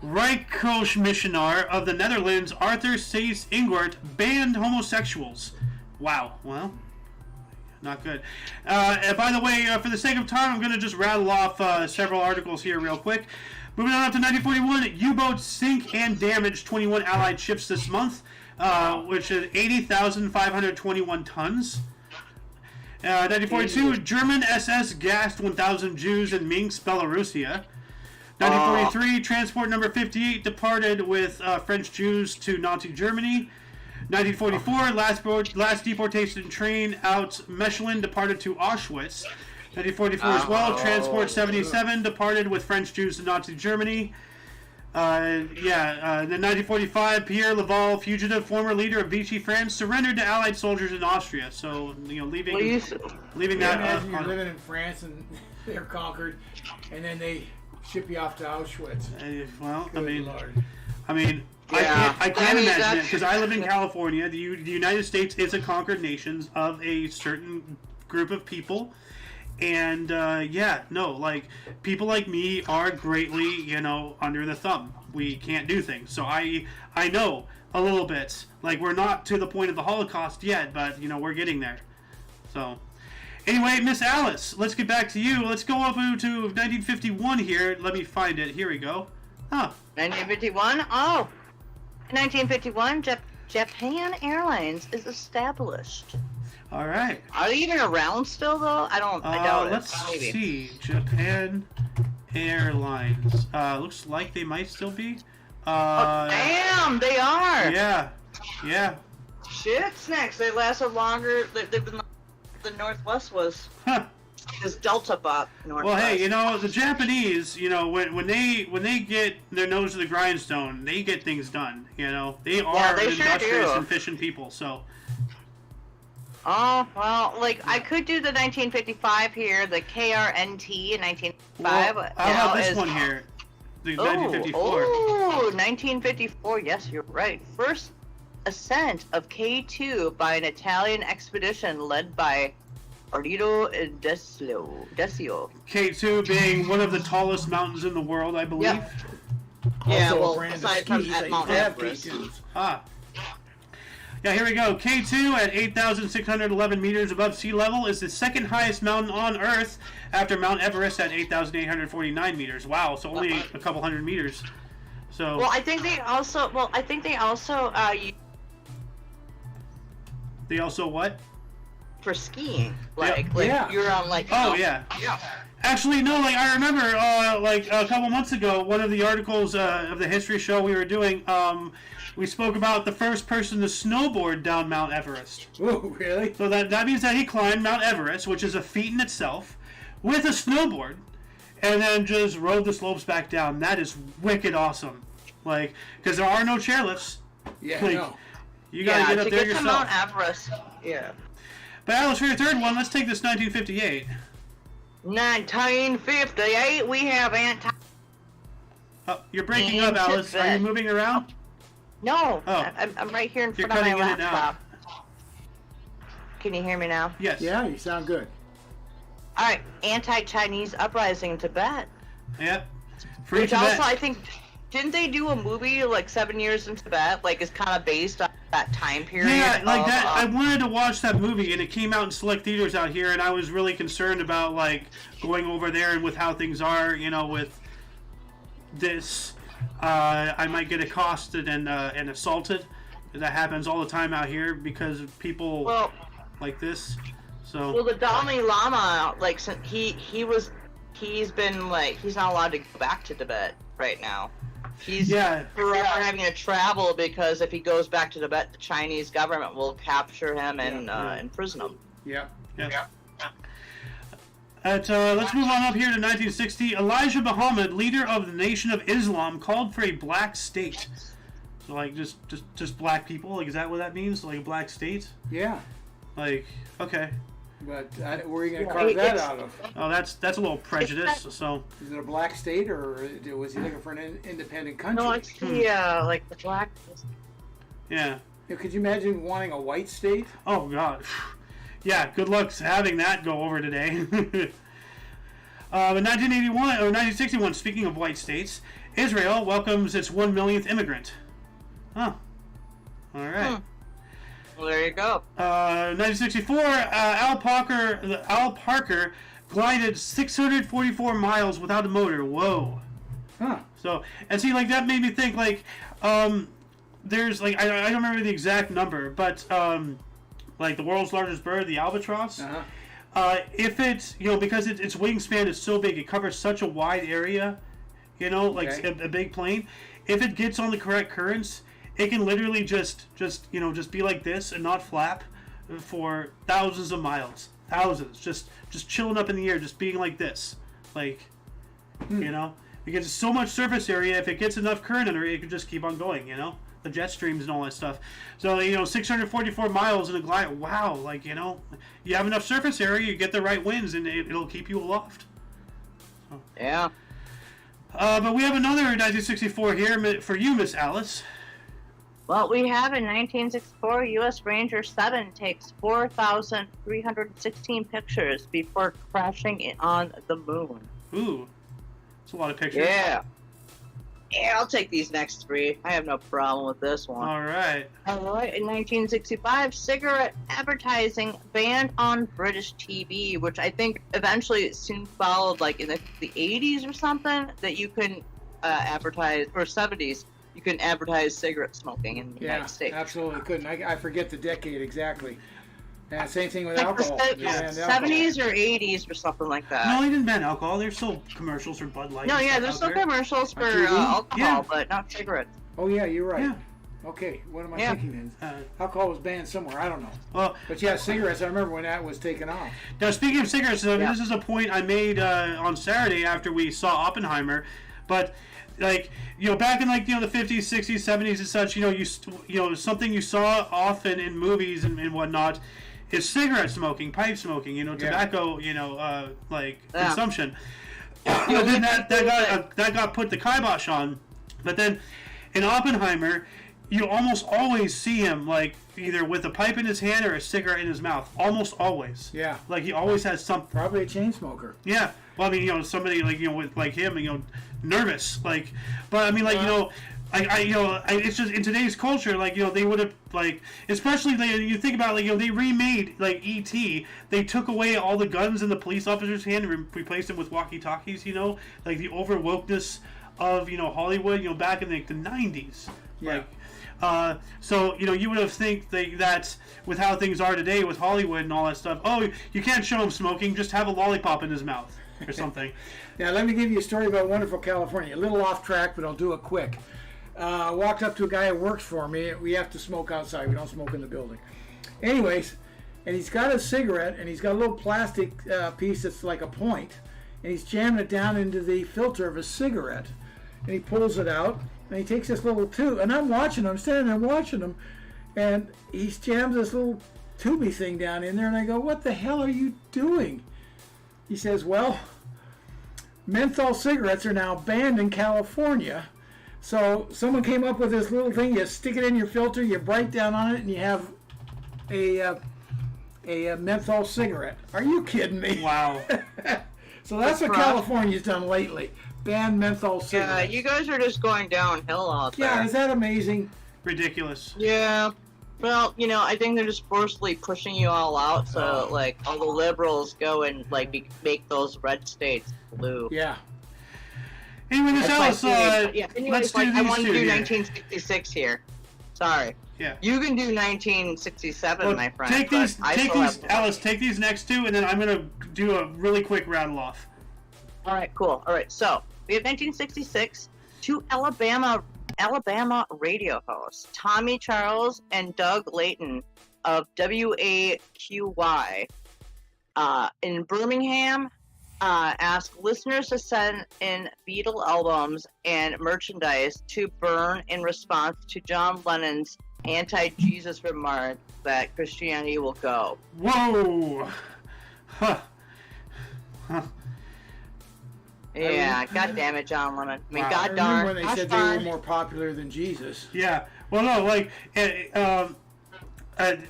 Rijksmissionaar of the Netherlands, Arthur Sees Ingwart, banned homosexuals. Wow. Well, not good. And by the way, for the sake of time, I'm going to just rattle off several articles here real quick. Moving on up to 1941, U-boats sink and damage 21 Allied ships this month. Which is 80,521 tons. 1942, German SS gassed 1,000 Jews in Minsk, Belarusia. 1943, transport number 58 departed with French Jews to Nazi Germany. 1944, last deportation train out Mechlin departed to Auschwitz. 1944 as well, transport 77 departed with French Jews to Nazi Germany. Then 1945, Pierre Laval, fugitive, former leader of Vichy France, surrendered to Allied soldiers in Austria. So, leaving that. Imagine you're living in France and they're conquered, and then they ship you off to Auschwitz. I can't imagine it because I live in California. The United States is a conquered nation of a certain group of people. And, people like me are greatly, under the thumb. We can't do things. So I know a little bit. Like, we're not to the point of the Holocaust yet, but, we're getting there. So, anyway, Miss Alice, let's get back to you. Let's go up to 1951 here. Let me find it. Here we go. 1951? Oh. In 1951, Japan Airlines is established. All right. Are they even around still, though? I doubt it. Let's see. Japan Airlines. Looks like they might still be. Damn, they are. Yeah. Shit, snacks. They lasted longer. They've been the Northwest was. This Delta bot Northwest. Well, hey, the Japanese, when they get their nose to the grindstone, they get things done. They are industrious and efficient people. So. Oh, well, I could do the 1955 here, the KRNT in 1955. Well, how about this one here? The 1954. Oh, 1954, yes, you're right. First ascent of K2 by an Italian expedition led by Ardito Desio. K2 being one of the tallest mountains in the world, I believe. Yep. Yeah, well, aside from at Mount Everest. Yeah, here we go. K2 at 8,611 meters above sea level is the second highest mountain on Earth after Mount Everest at 8,849 meters. Wow, so only a couple hundred meters. So. Well, I think they also. They also what? For skiing, you're on Oh yeah. Actually, no. I remember, a couple months ago, one of the articles of the history show we were doing. We spoke about the first person to snowboard down Mount Everest. Oh, really? So that means that he climbed Mount Everest, which is a feat in itself, with a snowboard, and then just rode the slopes back down. That is wicked awesome. Because there are no chairlifts. Yeah, no. You gotta get up there yourself. To Mount Everest, yeah. But Alice, for your third one, let's take this 1958. 1958, we have Oh, you're breaking up, Alice. Are you moving around? No, I'm right here in front of my laptop. Can you hear me now? Yes. Yeah, you sound good. All right, anti-Chinese uprising in Tibet. Yep. Which also, I think, didn't they do a movie 7 years in Tibet? It's kind of based on that time period. Yeah, that. I wanted to watch that movie, and it came out in select theaters out here, and I was really concerned about going over there and with how things are, with this. I might get accosted and assaulted. That happens all the time out here because of people like this. So. Well, the Dalai Lama, he was he's been like, he's not allowed to go back to Tibet right now. He's Yeah. forever having to travel because if he goes back to Tibet, the Chinese government will capture him and imprison him. Yeah. Yeah. Let's move on up here to 1960. Elijah Muhammad, leader of the Nation of Islam, called for a black state. So, like, just black people? Like, is that what that means? Like, a black state? Yeah. Like, okay. But where are you going to carve that out of? Oh, that's a little prejudice, so... Is it a black state, or was he looking for an independent country? No, it's the, like, the black... Yeah. Could you imagine wanting a white state? Oh, God. Yeah, good luck having that go over today. In 1981 or 1961, speaking of white states, Israel welcomes its 1 millionth immigrant. Huh. All right. Well, there you go. 1964, Al Parker glided 644 miles without a motor. Whoa. Huh. So, and see, like, that made me think, like, there's, like, I don't remember the exact number, but, like, the world's largest bird, the albatross, if it's, because its wingspan is so big, it covers such a wide area, like a big plane, if it gets on the correct currents, it can literally just be like this and not flap for thousands of miles. Thousands. Just chilling up in the air, just being like this. Like, because it's so much surface area, if it gets enough current under it, it can just keep on going, the jet streams and all that stuff. So, 644 miles in a glide, wow, like, you have enough surface area, you get the right winds, and it'll keep you aloft. So. Yeah. But we have another 1964 here for you, Miss Alice. Well, we have in 1964, U.S. Ranger 7 takes 4,316 pictures before crashing on the moon. Ooh, that's a lot of pictures. Yeah. Yeah, I'll take these next three. I have no problem with this one. All right. All right. In 1965, cigarette advertising banned on British TV, which I think eventually soon followed, like in the 80s or something, that you couldn't advertise, or 70s, you couldn't advertise cigarette smoking in the United States. Absolutely couldn't. I forget the decade exactly. And same thing with like alcohol. The 70s or 80s or something like that. No, they didn't ban alcohol. There's still commercials for Bud Light. No, yeah, there's still commercials for alcohol, but not cigarettes. Oh, yeah, you're right. Yeah. Okay, what am I thinking then? Alcohol was banned somewhere, I don't know. Well, but yeah, cigarettes, I remember when that was taken off. Now, speaking of cigarettes, this is a point I made on Saturday after we saw Oppenheimer, but like, back in like, the 50s, 60s, 70s and such, something you saw often in movies and whatnot is cigarette smoking, pipe smoking, tobacco, consumption. But then that got put the kibosh on. But then in Oppenheimer, you almost always see him like either with a pipe in his hand or a cigarette in his mouth. Almost always. Yeah. Like he always has something. Probably a chain smoker. Yeah. Well, I mean, somebody like with like him, nervous, like. But I mean, like it's just in today's culture, like they would have like, especially you think about like they remade like E.T. They took away all the guns in the police officer's hand and replaced them with walkie-talkies. Like the over-wokeness of Hollywood. Back in the 90s. Yeah. Like, so you would have think that with how things are today with Hollywood and all that stuff. Oh, you can't show him smoking. Just have a lollipop in his mouth or something. Now let me give you a story about wonderful California. A little off track, but I'll do it quick. Walked up to a guy who works for me. We have to smoke outside. We don't smoke in the building. Anyways, and he's got a cigarette, and he's got a little plastic piece that's like a point, and he's jamming it down into the filter of his cigarette. And he pulls it out, and he takes this little tube, and I'm watching him, standing there watching him, and he jams this little tubey thing down in there, and I go, what the hell are you doing? He says, well, menthol cigarettes are now banned in California. So someone came up with this little thing. You stick it in your filter, you bite down on it, and you have a menthol cigarette. Are you kidding me? Wow. So that's what California's done lately. Ban menthol cigarettes. Yeah, you guys are just going downhill out there. Yeah, is that amazing? Ridiculous. Yeah. Well, I think they're just forcibly pushing you all out, so like all the liberals go and like make those red states blue. Yeah. Anyway, Miss Alice, let's do these I want to two do here. 1966 here. Sorry. Yeah. You can do 1967, my friend. Take these, Alice. Take these next two, and then I'm gonna do a really quick rattle off. All right, cool. All right, so we have 1966. Two Alabama radio hosts, Tommy Charles and Doug Layton of WAQY in Birmingham, ask listeners to send in Beatle albums and merchandise to burn in response to John Lennon's anti-Jesus remark that Christianity will go. Whoa! Huh. Huh. Yeah, god damn it, John Lennon. I mean, Wow. god I darn. remember when they said they were more popular than Jesus. Yeah. Well, no, like,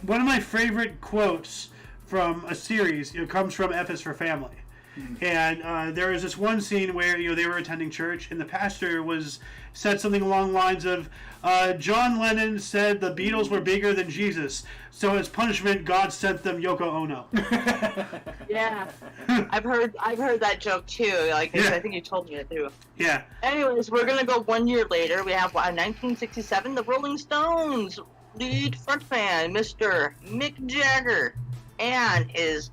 one of my favorite quotes from a series, comes from F is for Family. And there was this one scene where they were attending church, and the pastor said something along the lines of, John Lennon said the Beatles were bigger than Jesus, so as punishment, God sent them Yoko Ono. Yeah, I've heard that joke too. Like, Yeah. I think you told me it too. Yeah. Anyways, we're gonna go 1 year later. We have 1967, the Rolling Stones lead frontman, Mr. Mick Jagger, and his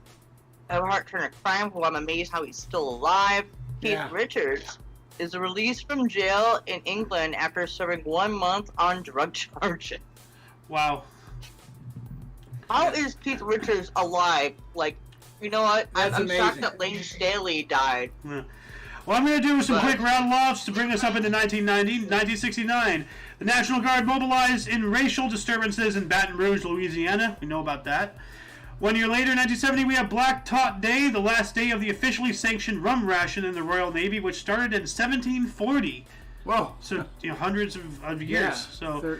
heart turner crime, who I'm amazed how he's still alive. Keith Yeah. Richards is released from jail in England after serving 1 month on drug charges. Wow. How is Keith Richards alive? Like, you know what? I'm That's shocked amazing. that Lane Staley died. Yeah. Well, I'm going to do some But- quick rattle-offs to bring us up into 1969. The National Guard mobilized in racial disturbances in Baton Rouge, Louisiana. We know about that. 1 year later, 1970, we have Black Tot Day, the last day of the officially sanctioned rum ration in the Royal Navy, which started in 1740. Whoa. So, hundreds of years. Yeah. So,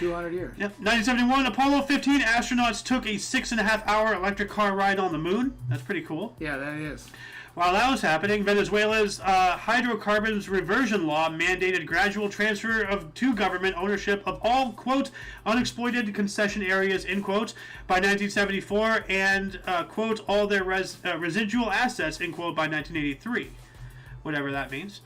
200 years. Yep. 1971, Apollo 15 astronauts took a 6.5-hour electric car ride on the moon. That's pretty cool. Yeah, that is. While that was happening, Venezuela's hydrocarbons reversion law mandated gradual transfer to government ownership of all, quote, unexploited concession areas, end quote, by 1974, and, quote, all their residual assets, end quote, by 1983. Whatever that means.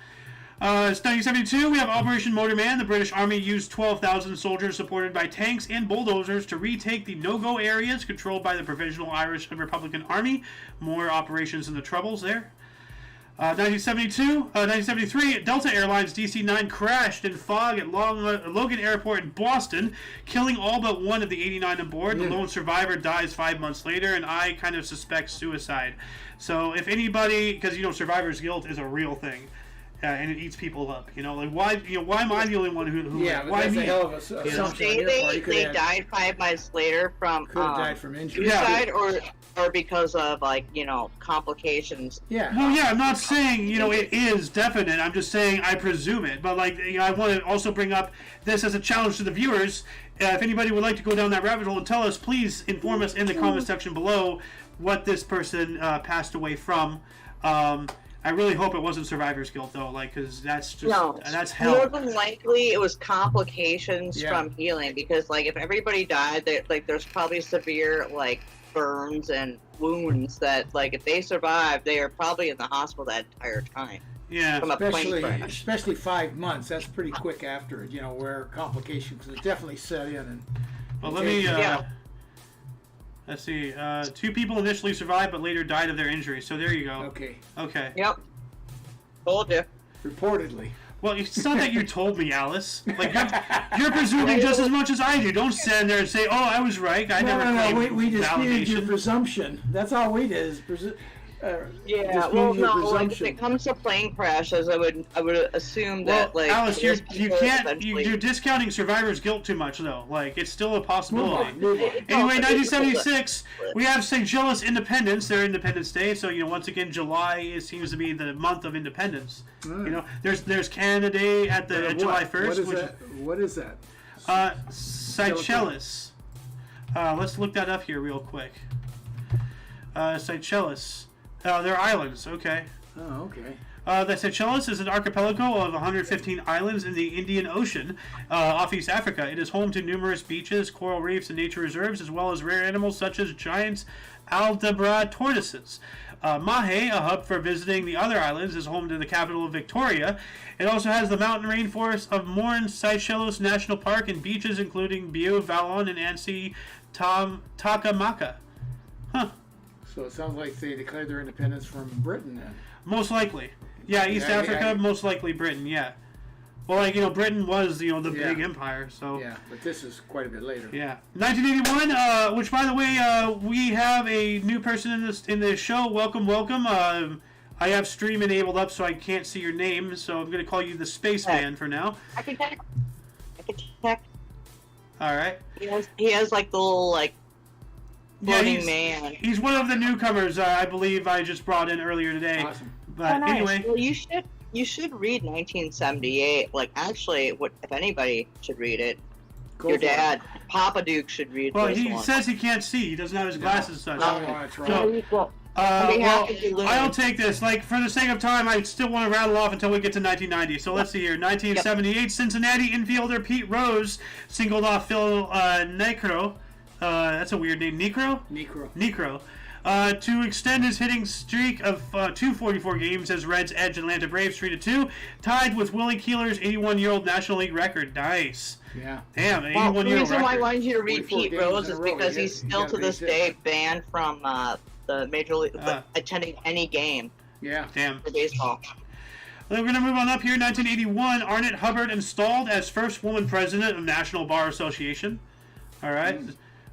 It's 1972, we have Operation Motorman. The British Army used 12,000 soldiers supported by tanks and bulldozers to retake the no-go areas controlled by the Provisional Irish and Republican Army. More operations in the Troubles there. 1973, Delta Airlines DC-9 crashed in fog at Logan Airport in Boston, killing all but one of the 89 aboard. The lone survivor dies 5 months later, and I kind of suspect suicide. So if anybody, because survivor's guilt is a real thing. And it eats people up, like why am I the only one who Yeah, but why that's me? a hell of a assumption on Say your part. You they died 5 months later from could have died from injury. suicide or because of complications. Yeah. Well, yeah, I'm not saying it is definite. I'm just saying I presume it. But I want to also bring up this as a challenge to the viewers. If anybody would like to go down that rabbit hole and tell us, please inform us in the comment section below what this person passed away from. I really hope it wasn't survivor's guilt though, because that's just that's hell. More than likely, it was complications from healing because if everybody died, there's probably severe burns and wounds that if they survived, they are probably in the hospital that entire time. Yeah, From a plane crash. especially 5 months. That's pretty quick after it. Where complications definitely set in. And well, let me. Let's see. 2 people initially survived, but later died of their injuries. So there you go. Okay. Okay. Yep. Told you. Reportedly. Well, it's not that you told me, Alice. You're presuming just as much as I do. Don't stand there and say, "Oh, I was right." I never claimed We disputed your validation. presumption. That's all we did. Yeah, disputed well, your no, when presumption. it comes to plane crashes, I would assume that Alice, those you people can't. eventually- You're discounting survivor's guilt too much, though. It's still a possibility. Move on. Anyway, 1976, we have St. Gilles Independence, their Independence Day. So once again, July seems to be the month of independence. There's Canada Day at July 1st. What is that? Seychelles. Let's look that up here real quick. Seychelles. They're islands. Okay. Oh, okay. The Seychelles is an archipelago of 115 islands in the Indian Ocean off East Africa. It is home to numerous beaches, coral reefs, and nature reserves, as well as rare animals such as giant Aldabra tortoises. Mahe, a hub for visiting the other islands, is home to the capital of Victoria. It also has the mountain rainforest of Morne Seychelles National Park and beaches including Biu, Valon, and Ansi Takamaka. Huh. So it sounds like they declared their independence from Britain then. Most likely. Yeah, East Africa, most likely Britain, yeah. Well, like, Britain was, the big empire, so... Yeah, but this is quite a bit later. Yeah. 1981, which, by the way, we have a new person in this show. Welcome, welcome. I have stream enabled up, so I can't see your name, so I'm going to call you the Spaceman for now. I can check. All right. He has like the little, like, floating man. He's one of the newcomers, I believe I just brought in earlier today. Awesome. But nice. anyway... Well, you should read 1978. Like, actually, if anybody should read it, your dad, Papa Duke, should read well, this one. Well, he says he can't see. He doesn't have his glasses such. Oh, that's right. So, I'll take this. Like, for the sake of time, I still want to rattle off until we get to 1990. So let's see here. 1978, Cincinnati infielder Pete Rose singled off Phil Necro. That's a weird name. Necro. To extend his hitting streak of 244 games as Reds edged Atlanta Braves 3-2, tied with Willie Keeler's 81-year-old National League record. Nice. Yeah. Damn, an 81-year-old record. The reason why I wanted you to read 44 Pete Rose is because he he's still to this day banned from the Major League, attending any game. Yeah. Damn. For baseball. Well, we're going to move on up here. 1981, Arnett Hubbard installed as first woman president of National Bar Association. All right.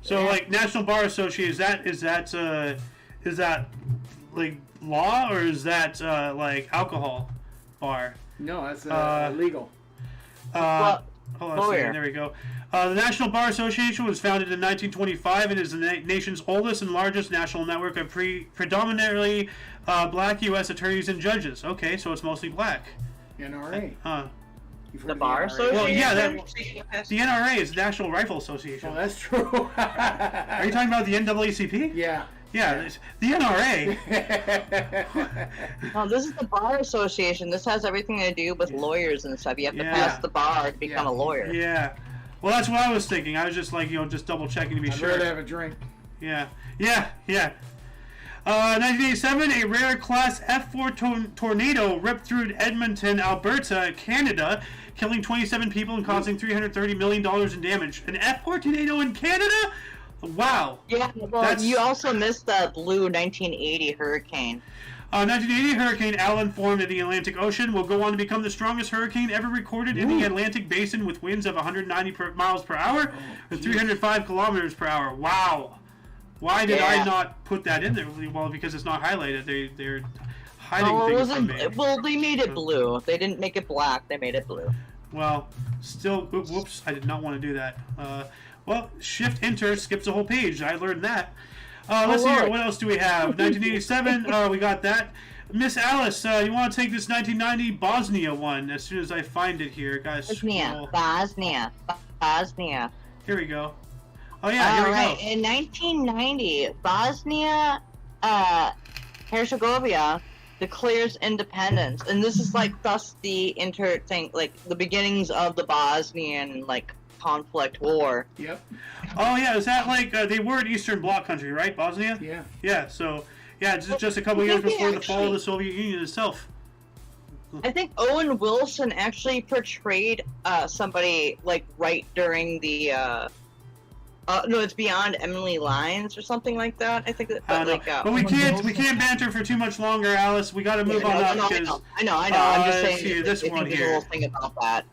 So, like, National Bar Association, is that like law, or is that like alcohol bar? No, that's legal. Hold on a second. There we go. The National Bar Association was founded in 1925 and is the nation's oldest and largest national network of predominantly black U.S. attorneys and judges. Okay, so it's mostly black. NRA. The Bar Association? Well, yeah, the NRA is National Rifle Association. Oh, that's true. Are you talking about the NAACP? Yeah. Yeah, the NRA. No, this is the Bar Association. This has everything to do with lawyers and stuff. You have to pass the bar to become a lawyer. Yeah. Well, that's what I was thinking. I was just like, just double checking to be sure. I'd rather have a drink. Yeah. 1987, a rare Class F4 tornado ripped through Edmonton, Alberta, Canada, killing 27 people and causing $330 million in damage. An F4 tornado in Canada? Wow. Yeah, well, you also missed the blue 1980 hurricane. 1980 Hurricane Allen formed in the Atlantic Ocean, will go on to become the strongest hurricane ever recorded in the Atlantic Basin with winds of 190 miles per hour or 305 kilometers per hour. Wow. Why did I not put that in there? Well, because it's not highlighted. They're hiding things from me. Well, they made it blue. They didn't make it black. They made it blue. Well, still, whoops, I did not want to do that. Well, Shift-Enter skips a whole page. I learned that. Let's see here. What else do we have? 1987, we got that. Miss Alice, you want to take this 1990 Bosnia one as soon as I find it here. Guys, Bosnia. Here we go. Oh, yeah, here we go. In 1990, Bosnia Herzegovina declares independence. And this is like thus the the beginnings of the Bosnian, conflict war. Yep. Oh, yeah, is that like, they were an Eastern Bloc country, right, Bosnia? Yeah. Yeah, so, yeah, just a couple years before the fall of the Soviet Union itself. I think Owen Wilson actually portrayed somebody, right during the, no, it's Beyond Emily Lines or something like that. I think that, but we can't banter for too much longer, Alice. We got to move on up. I know. I'm just saying. See, this one here. A little thing about that.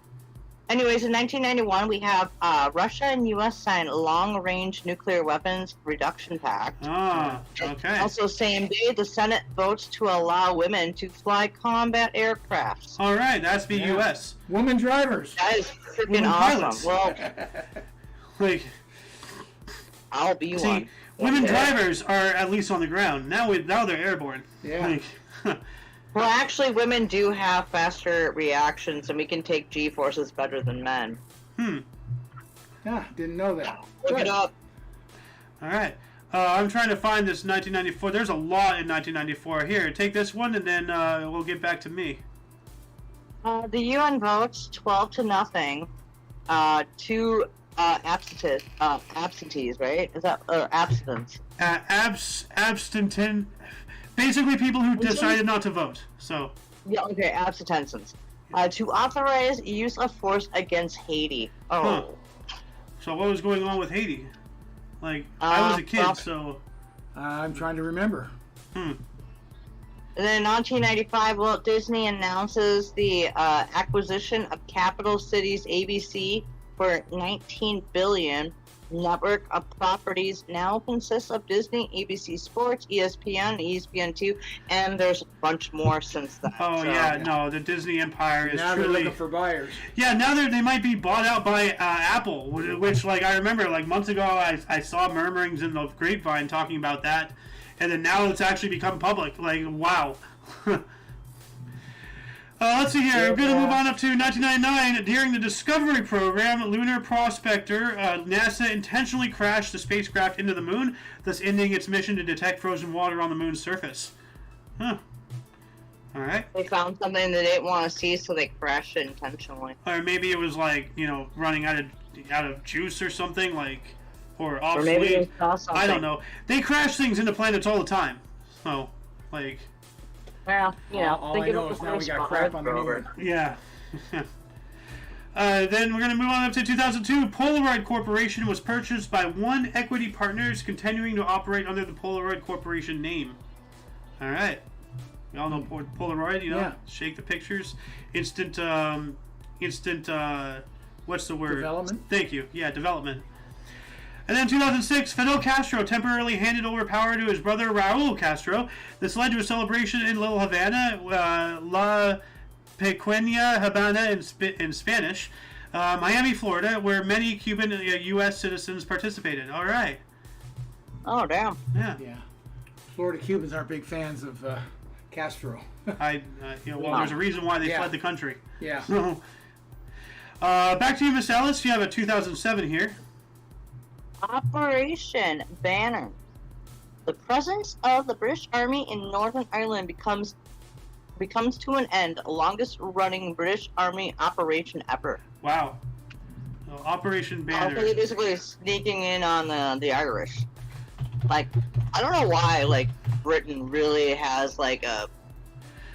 Anyways, in 1991, we have Russia and U.S. signed long-range nuclear weapons reduction pact. Ah, okay. Also, same day, the Senate votes to allow women to fly combat aircrafts. All right, that's the U.S. Women drivers. That is freaking awesome. Well, I'll be one. Women drivers are at least on the ground. Now they're airborne. Yeah. Well, actually, women do have faster reactions, and we can take G-forces better than men. Yeah, didn't know that. Look it up. All right. I'm trying to find this 1994. There's a lot in 1994. Here, take this one, and then we'll get back to me. The UN votes 12-0 to absentees, right? Is that abstinence? Abstinent. Basically, people who decided not to vote. So. Yeah. Okay. Abstentions. To authorize use of force against Haiti. Oh. Huh. So what was going on with Haiti? I was a kid, so. I'm trying to remember. And then in 1995, Walt Disney announces the acquisition of Capital Cities ABC for $19 billion. Network of properties now consists of Disney, ABC Sports, ESPN, ESPN2, and there's a bunch more since that. Oh, so. yeah, no, the Disney empire is Now truly... they're looking for buyers. Yeah, now they might be bought out by Apple, which, like, I remember, like, months ago, I saw murmurings in the grapevine talking about that, and then now it's actually become public. Like, wow. Let's see here. We're going to move on up to 1999. During the Discovery program, Lunar Prospector, NASA intentionally crashed the spacecraft into the moon, thus ending its mission to detect frozen water on the moon's surface. Huh. All right. They found something they didn't want to see, so they crashed it intentionally. Or maybe it was like, you know, running out of juice or something, like, or obsolete. Or maybe they saw something. I don't know. They crash things into planets all the time. So, like... Well, you know, All I know is now we got crap on the moon. Yeah. Then we're going to move on up to 2002. Polaroid Corporation was purchased by One Equity Partners, continuing to operate under the Polaroid Corporation name. All right. We all know Polaroid, you know, Yeah. shake the pictures. Instant, what's the word? Development? Thank you. Yeah, development. And then 2006, Fidel Castro temporarily handed over power to his brother Raul Castro. This led to a celebration in Little Havana, La Pequeña Habana in Spanish, Miami, Florida, where many Cuban U.S. citizens participated. All right. Oh, damn. Yeah. Yeah. Florida Cubans aren't big fans of Castro. Well, there's a reason why they fled the country. Yeah. So, back to you, Miss Alice. You have a 2007 here. Operation Banner. The presence of the British Army in Northern Ireland becomes to an end, the longest running British Army operation ever. Wow. Operation Banner. They basically sneaking in on the Irish. Like, I don't know why, like, Britain really has like a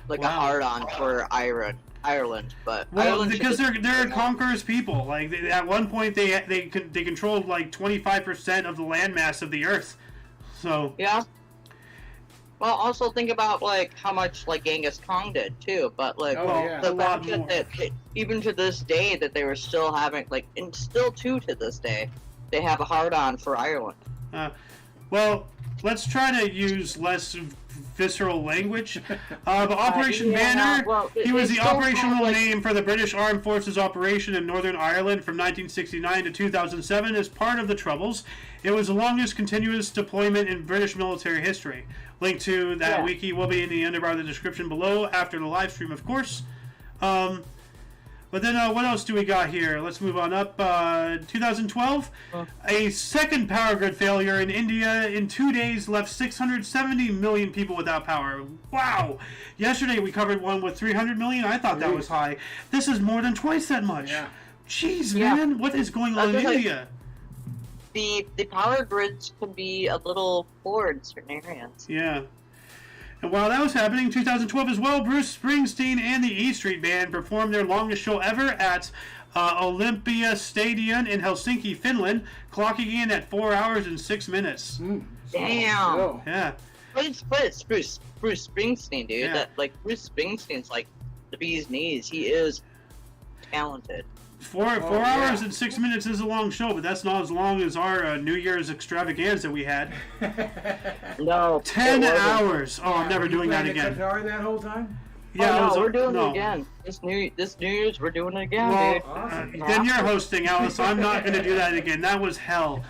hard on for Ireland, but well, Ireland because they're conquerors people. Like at one point they controlled like 25% of the landmass of the earth. So yeah. Well, also think about like how much like Genghis Khan did too, but like the fact that even to this day that they were still having like, and still to this day, they have a hard on for Ireland. Well, let's try to use less visceral language. But Operation Banner, he was the operational name for the British Armed Forces operation in Northern Ireland from 1969 to 2007 as part of the Troubles. It was the longest continuous deployment in British military history. Link to that wiki will be in the underbar of the description below after the live stream, of course. But then what else do we got here? Let's move on up. 2012, a second power grid failure in India in 2 days left 670 million people without power. Wow! Yesterday we covered one with 300 million. I thought that was high. This is more than twice that much. Yeah. Jeez, man, what is going on in India? The power grids can be a little poor in certain areas. Yeah. And while that was happening, 2012 as well, Bruce Springsteen and the E Street Band performed their longest show ever at Olympia Stadium in Helsinki, Finland, clocking in at 4 hours and 6 minutes. Damn. Oh. Yeah. But it's Bruce Springsteen, dude. Yeah. That like Bruce Springsteen's like the bee's knees. He is talented. 4 hours and 6 minutes is a long show, but that's not as long as our New Year's extravaganza we had. No. 10 hours. Oh, I'm never doing that again. Guitar that whole time? Yeah, we're doing it again. This New Year's, we're doing it again, well, dude. Awesome. then you're hosting, Alice. I'm not going to do that again. That was hell.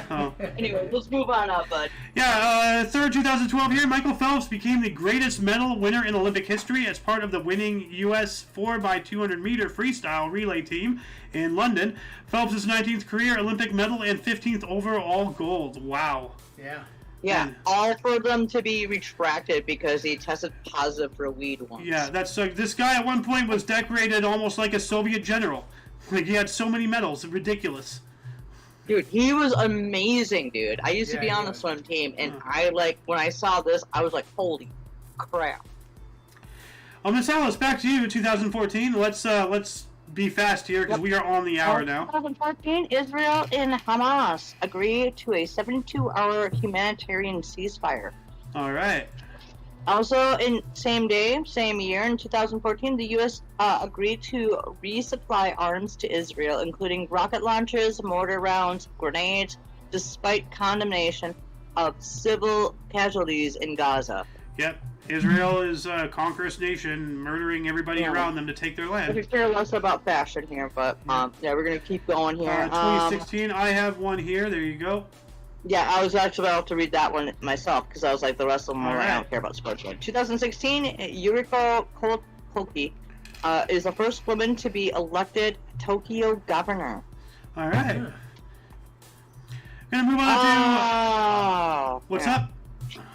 Oh. Anyway, let's move on up, bud. Yeah, third 2012 here, Michael Phelps became the greatest medal winner in Olympic history as part of the winning U.S. 4x200 meter freestyle relay team in London. Phelps' 19th career Olympic medal and 15th overall gold. Wow. Yeah. Yeah, all for them to be retracted because he tested positive for weed once. Yeah, that's this guy at one point was decorated almost like a Soviet general. Like he had so many medals, ridiculous. Dude, he was amazing, dude. I used to be on the swim team, and when I saw this, I was like, holy crap. Miss Alice, back to you, 2014. Let's be fast here because we are on the hour now. 2014, Israel and Hamas agree to a 72-hour humanitarian ceasefire. All right. Also, in same day, same year, in 2014, the U.S. Agreed to resupply arms to Israel, including rocket launchers, mortar rounds, grenades, despite condemnation of civil casualties in Gaza. Yep. Israel is a conqueror's nation, murdering everybody around them to take their I land. could care less about fashion here, but yeah, we're gonna keep going here. 2016, I have one here. There you go. Yeah, I was actually about to read that one myself because I was like, the rest of them, All I right. don't care about sports. 2016, Yuriko Koki is the first woman to be elected Tokyo governor. All right. Gonna move on to Oh, what's yeah. up?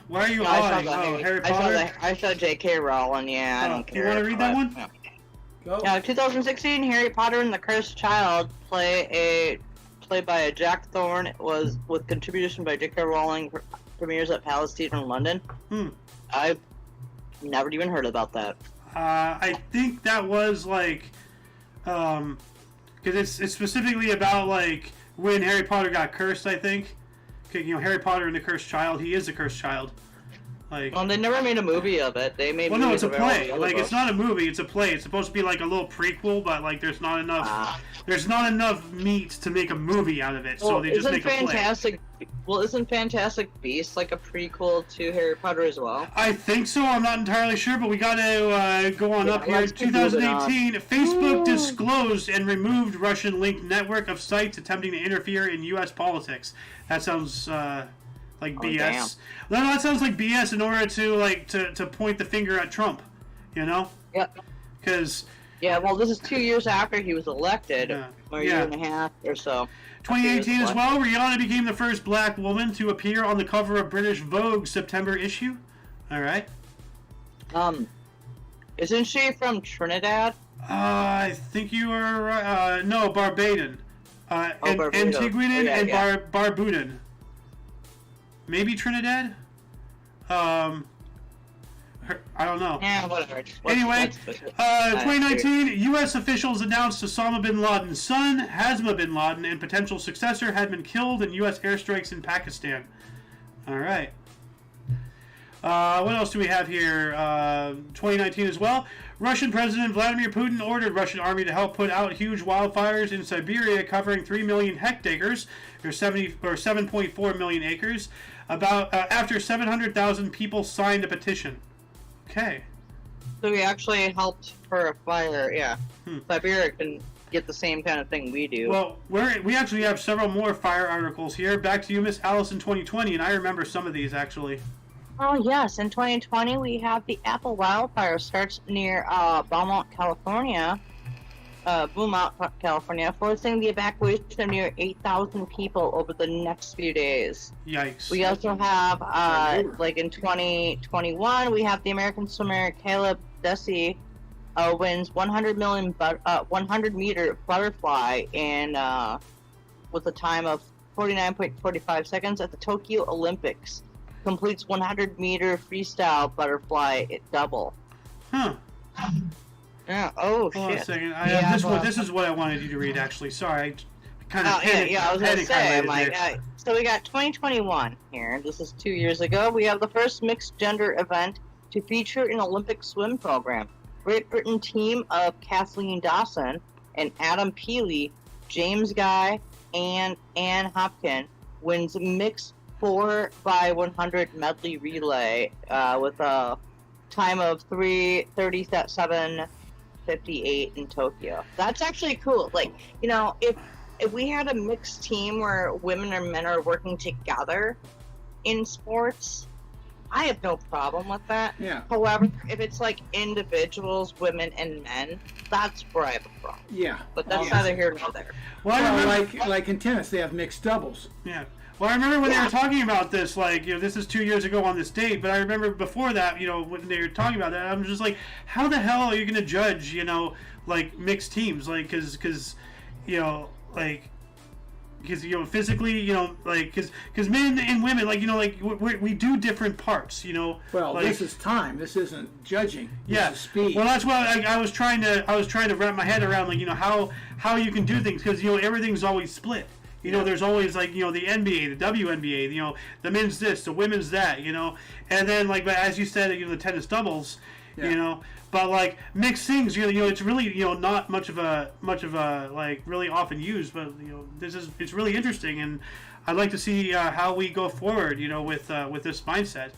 Why are you No, I saw awing? the- Oh, Harry Potter. I saw J.K. Rowling. Yeah, I Oh, don't you care. wanna read that one? Yeah. Go. 2016, Harry Potter and the Cursed Child, played by a Jack Thorne, was with contribution by J.K. Rowling, premieres at Palace Theatre in London. I've never even heard about that. I think that was like, because it's specifically about like when Harry Potter got cursed. I think, 'Cause, Harry Potter and the Cursed Child. He is the Cursed Child. Like, Well, they never made a movie of it. They made. well, no, it's a movies of all play. the other Like, it's books. not a movie. It's a play. It's supposed to be like a little prequel, but like, there's not enough. Ah. There's not enough meat to make a movie out of it, so Well, they just isn't make a play. Fantastic? Well, isn't Fantastic Beasts like a prequel to Harry Potter as well? I think so. I'm not entirely sure, but we got to go on Yeah, up here. let's keep moving 2018, Facebook disclosed and removed Russian-linked network of sites attempting to interfere in U.S. politics. That sounds like BS. No, that sounds like BS in order to point the finger at Trump. Yep. Because Yeah. Well, this is 2 years after he was elected, Yeah. or a year and a half or so. 2018 as Okay, well, Rihanna became the first black woman to appear on the cover of British Vogue September issue. All right. Isn't she from Trinidad? I think you are right. No, Barbadan. Barbados. Antiguan Oh, yeah, and yeah. Barbudan. Maybe Trinidad? I don't know. Yeah, whatever. Anyway, Let's- 2019, U.S. officials announced Osama bin Laden's son, Hasma bin Laden, and potential successor had been killed in U.S. airstrikes in Pakistan. All right. What else do we have here? 2019 as well. Russian President Vladimir Putin ordered Russian army to help put out huge wildfires in Siberia covering 3 million hectares, or 7.4 million acres, after 700,000 people signed a petition. Okay. So we actually helped for a fire, yeah. Siberia can get the same kind of thing we do. Well, we actually have several more fire articles here. Back to you, Miss Alice, in 2020, and I remember some of these, actually. Oh, yes. In 2020, we have the Apple wildfire starts near Beaumont, California, forcing the evacuation of near 8,000 people over the next few days. Yikes. We also have, like in 2021, we have the American swimmer Caleb Desi wins 100-meter butterfly with a time of 49.45 seconds at the Tokyo Olympics. Completes 100-meter freestyle butterfly double. Huh. Yeah. Oh, Hold on a shit. second. I have this one. This is what I wanted you to read, actually. Sorry. I kind of Oh, yeah, I was going to say, I'm like, there. so we got 2021 here. This is 2 years ago. We have the first mixed gender event to feature an Olympic swim program. Great Britain team of Kathleen Dawson and Adam Peely, James Guy, and Ann Hopkin wins mixed 4x100 medley relay with a time of 3:37:58 in Tokyo. That's actually cool. Like, if we had a mixed team where women and men are working together in sports, I have no problem with that. Yeah. However, if it's like individuals, women and men, that's where I have a problem. Yeah. But that's Yeah. neither here nor there. Well, I Well, remember, like in tennis, they have mixed doubles. yeah. Well, I remember when they Yeah. were talking about this, this is 2 years ago on this date, but I remember before that, when they were talking about that, I'm just like, how the hell are you going to judge, mixed teams? Because physically, because men and women, we do different parts, Well, this is time. This isn't judging. This Yeah. is speed. Well, that's why I was trying to wrap my head around, how you can do things, because everything's always split. You know, there's always like, you know, the NBA, the WNBA, you know, the men's this, the women's that, you know, and then like, but as you said, you know, the tennis doubles, you know, but like mixed things, you know, it's really, you know, not much of a like really often used, but you know, it's really interesting, and I'd like to see how we go forward, you know, with this mindset.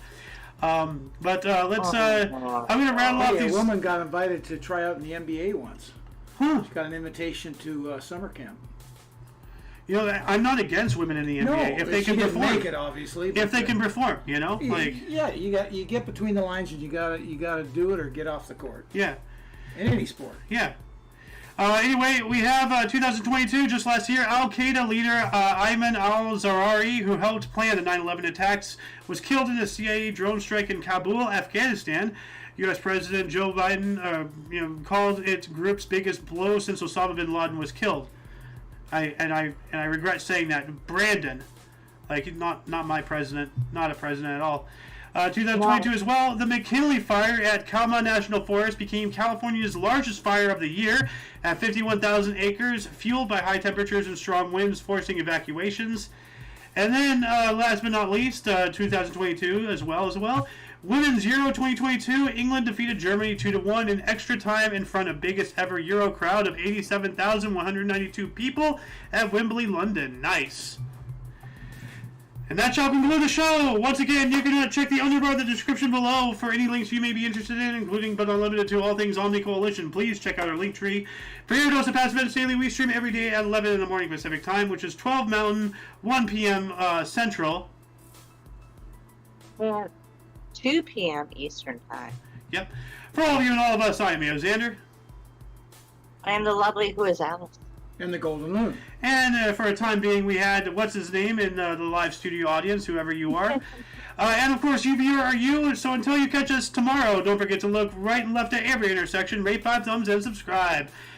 But let's. I'm going to rattle off these. A woman got invited to try out in the NBA once. Huh. She got an invitation to summer camp. You know, I'm not against women in the NBA No, if they she can didn't perform. make it, obviously. If they can perform, you know, like yeah, you get between the lines and you gotta do it or get off the court. yeah, In any sport. yeah. Anyway, we have 2022, just last year, Al-Qaeda leader Ayman al-Zawahiri, who helped plan the 9/11 attacks, was killed in a CIA drone strike in Kabul, Afghanistan. U.S. President Joe Biden, you know, called it group's biggest blow since Osama bin Laden was killed. I regret saying that. Brandon, like not my president, not a president at all. 2022 as well, the McKinley Fire at Kalma National Forest became California's largest fire of the year at 51,000 acres, fueled by high temperatures and strong winds, forcing evacuations. And then, last but not least, 2022 as well. Women's Euro 2022, England defeated Germany 2-1 in extra time in front of biggest ever Euro crowd of 87,192 people at Wembley, London. Nice. And that shall conclude the show. Once again, you can check the underbar of the description below for any links you may be interested in, including but not limited to all things Omni Coalition. Please check out our link tree. For your dose of past events daily, we stream every day at 11 in the morning Pacific time, which is 12 Mountain, 1 p.m. Central. Yeah. 2 p.m. Eastern time. Yep. For all of you and all of us, I am Xander. I am the lovely who is Alice. And the Golden Moon. And for a time being, we had, what's his name, in the live studio audience, whoever you are. And of course, you viewer are you. So until you catch us tomorrow, don't forget to look right and left at every intersection, rate 5 thumbs, and subscribe.